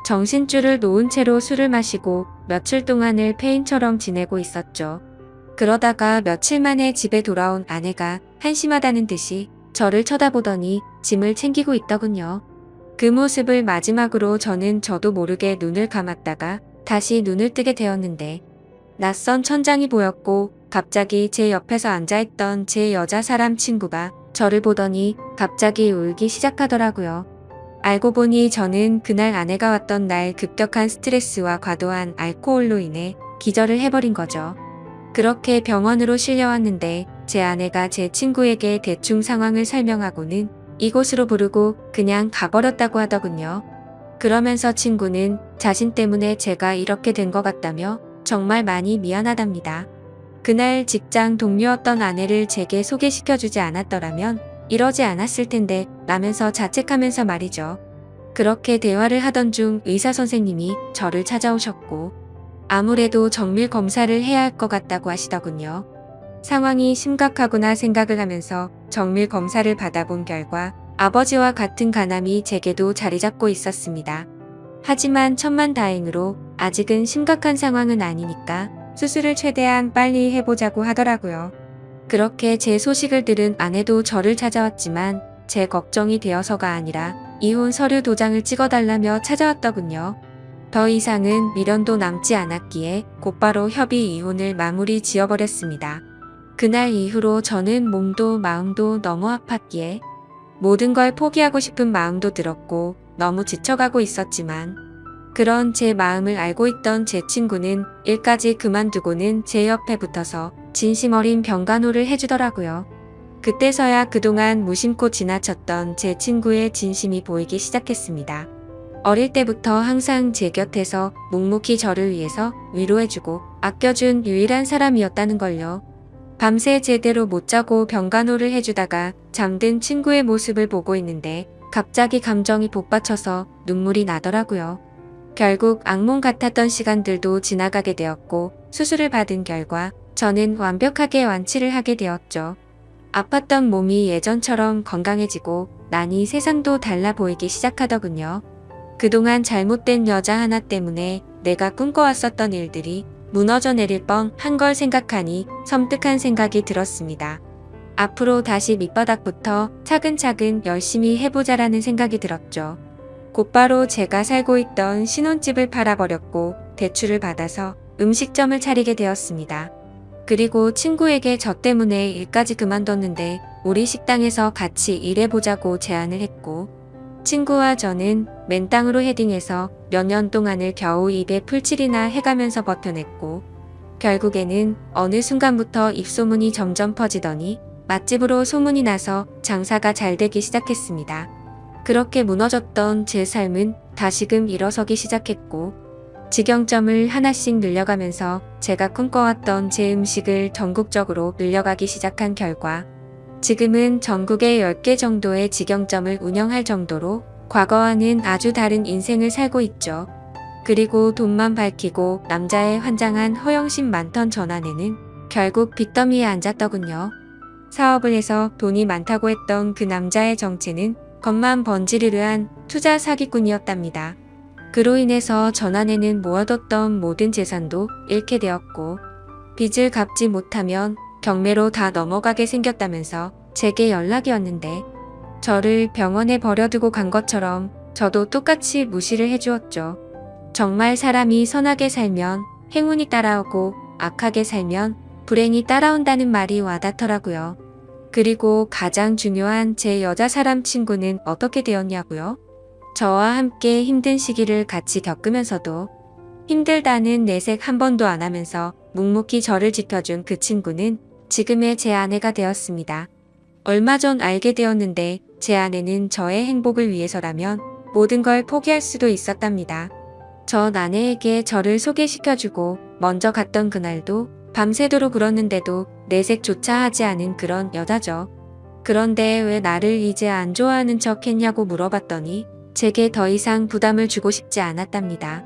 정신줄을 놓은 채로 술을 마시고 며칠 동안을 폐인처럼 지내고 있었죠. 그러다가 며칠 만에 집에 돌아온 아내가 한심하다는 듯이 저를 쳐다보더니 짐을 챙기고 있더군요. 그 모습을 마지막으로 저는 저도 모르게 눈을 감았다가 다시 눈을 뜨게 되었는데 낯선 천장이 보였고 갑자기 제 옆에서 앉아있던 제 여자 사람 친구가 저를 보더니 갑자기 울기 시작하더라고요. 알고 보니 저는 그날 아내가 왔던 날 급격한 스트레스와 과도한 알코올로 인해 기절을 해버린 거죠. 그렇게 병원으로 실려왔는데 제 아내가 제 친구에게 대충 상황을 설명하고는 이곳으로 부르고 그냥 가버렸다고 하더군요. 그러면서 친구는 자신 때문에 제가 이렇게 된 것 같다며 정말 많이 미안하답니다. 그날 직장 동료였던 아내를 제게 소개시켜주지 않았더라면 이러지 않았을 텐데 라면서 자책하면서 말이죠. 그렇게 대화를 하던 중 의사 선생님이 저를 찾아오셨고 아무래도 정밀 검사를 해야 할 것 같다고 하시더군요. 상황이 심각하구나 생각을 하면서 정밀 검사를 받아본 결과 아버지와 같은 간암이 제게도 자리 잡고 있었습니다. 하지만 천만다행으로 아직은 심각한 상황은 아니니까 수술을 최대한 빨리 해보자고 하더라고요. 그렇게 제 소식을 들은 아내도 저를 찾아왔지만 제 걱정이 되어서가 아니라 이혼 서류 도장을 찍어달라며 찾아왔더군요. 더 이상은 미련도 남지 않았기에 곧바로 협의 이혼을 마무리 지어버렸습니다. 그날 이후로 저는 몸도 마음도 너무 아팠기에 모든 걸 포기하고 싶은 마음도 들었고 너무 지쳐가고 있었지만 그런 제 마음을 알고 있던 제 친구는 일까지 그만두고는 제 옆에 붙어서 진심 어린 병간호를 해주더라고요. 그때서야 그동안 무심코 지나쳤던 제 친구의 진심이 보이기 시작했습니다. 어릴 때부터 항상 제 곁에서 묵묵히 저를 위해서 위로해주고 아껴준 유일한 사람이었다는 걸요. 밤새 제대로 못 자고 병간호를 해주다가 잠든 친구의 모습을 보고 있는데 갑자기 감정이 복받쳐서 눈물이 나더라고요. 결국 악몽 같았던 시간들도 지나가게 되었고 수술을 받은 결과 저는 완벽하게 완치를 하게 되었죠. 아팠던 몸이 예전처럼 건강해지고 나니 세상도 달라 보이기 시작하더군요. 그동안 잘못된 여자 하나 때문에 내가 꿈꿔왔었던 일들이 무너져 내릴 뻔한 걸 생각하니 섬뜩한 생각이 들었습니다. 앞으로 다시 밑바닥부터 차근차근 열심히 해보자라는 생각이 들었죠. 곧바로 제가 살고 있던 신혼집을 팔아버렸고 대출을 받아서 음식점을 차리게 되었습니다. 그리고 친구에게 저 때문에 일까지 그만뒀는데 우리 식당에서 같이 일해보자고 제안을 했고, 친구와 저는 맨땅으로 헤딩해서 몇 년 동안을 겨우 입에 풀칠이나 해가면서 버텨냈고, 결국에는 어느 순간부터 입소문이 점점 퍼지더니 맛집으로 소문이 나서 장사가 잘 되기 시작했습니다. 그렇게 무너졌던 제 삶은 다시금 일어서기 시작했고, 직영점을 하나씩 늘려가면서 제가 꿈꿔왔던 제 음식을 전국적으로 늘려가기 시작한 결과 지금은 전국에 10개 정도의 직영점을 운영할 정도로 과거와는 아주 다른 인생을 살고 있죠. 그리고 돈만 밝히고 남자의 환장한 허영심 많던 전 아내는 결국 빚더미에 앉았더군요. 사업을 해서 돈이 많다고 했던 그 남자의 정체는 겉만 번지르르한 투자 사기꾼이었답니다. 그로 인해서 전 아내는 모아뒀던 모든 재산도 잃게 되었고, 빚을 갚지 못하면 경매로 다 넘어가게 생겼다면서 제게 연락이 왔는데, 저를 병원에 버려두고 간 것처럼 저도 똑같이 무시를 해주었죠. 정말 사람이 선하게 살면 행운이 따라오고 악하게 살면 불행이 따라온다는 말이 와닿더라고요. 그리고 가장 중요한 제 여자 사람 친구는 어떻게 되었냐고요? 저와 함께 힘든 시기를 같이 겪으면서도 힘들다는 내색 한 번도 안 하면서 묵묵히 저를 지켜준 그 친구는 지금의 제 아내가 되었습니다. 얼마 전 알게 되었는데 제 아내는 저의 행복을 위해서라면 모든 걸 포기할 수도 있었답니다. 전 아내에게 저를 소개시켜주고 먼저 갔던 그날도 밤새도록 울었는데도 내색조차 하지 않은 그런 여자죠. 그런데 왜 나를 이제 안 좋아하는 척 했냐고 물어봤더니 제게 더 이상 부담을 주고 싶지 않았답니다.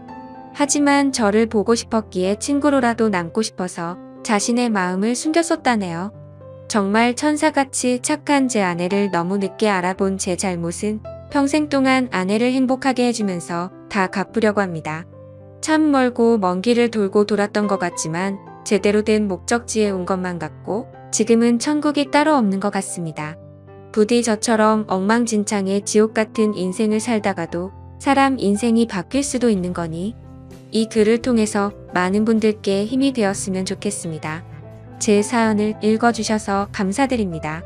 하지만 저를 보고 싶었기에 친구로라도 남고 싶어서 자신의 마음을 숨겼었다네요. 정말 천사같이 착한 제 아내를 너무 늦게 알아본 제 잘못은 평생 동안 아내를 행복하게 해주면서 다 갚으려고 합니다. 참 멀고 먼 길을 돌고 돌았던 것 같지만 제대로 된 목적지에 온 것만 같고 지금은 천국이 따로 없는 것 같습니다. 부디 저처럼 엉망진창의 지옥 같은 인생을 살다가도 사람 인생이 바뀔 수도 있는 거니 이 글을 통해서 많은 분들께 힘이 되었으면 좋겠습니다. 제 사연을 읽어주셔서 감사드립니다.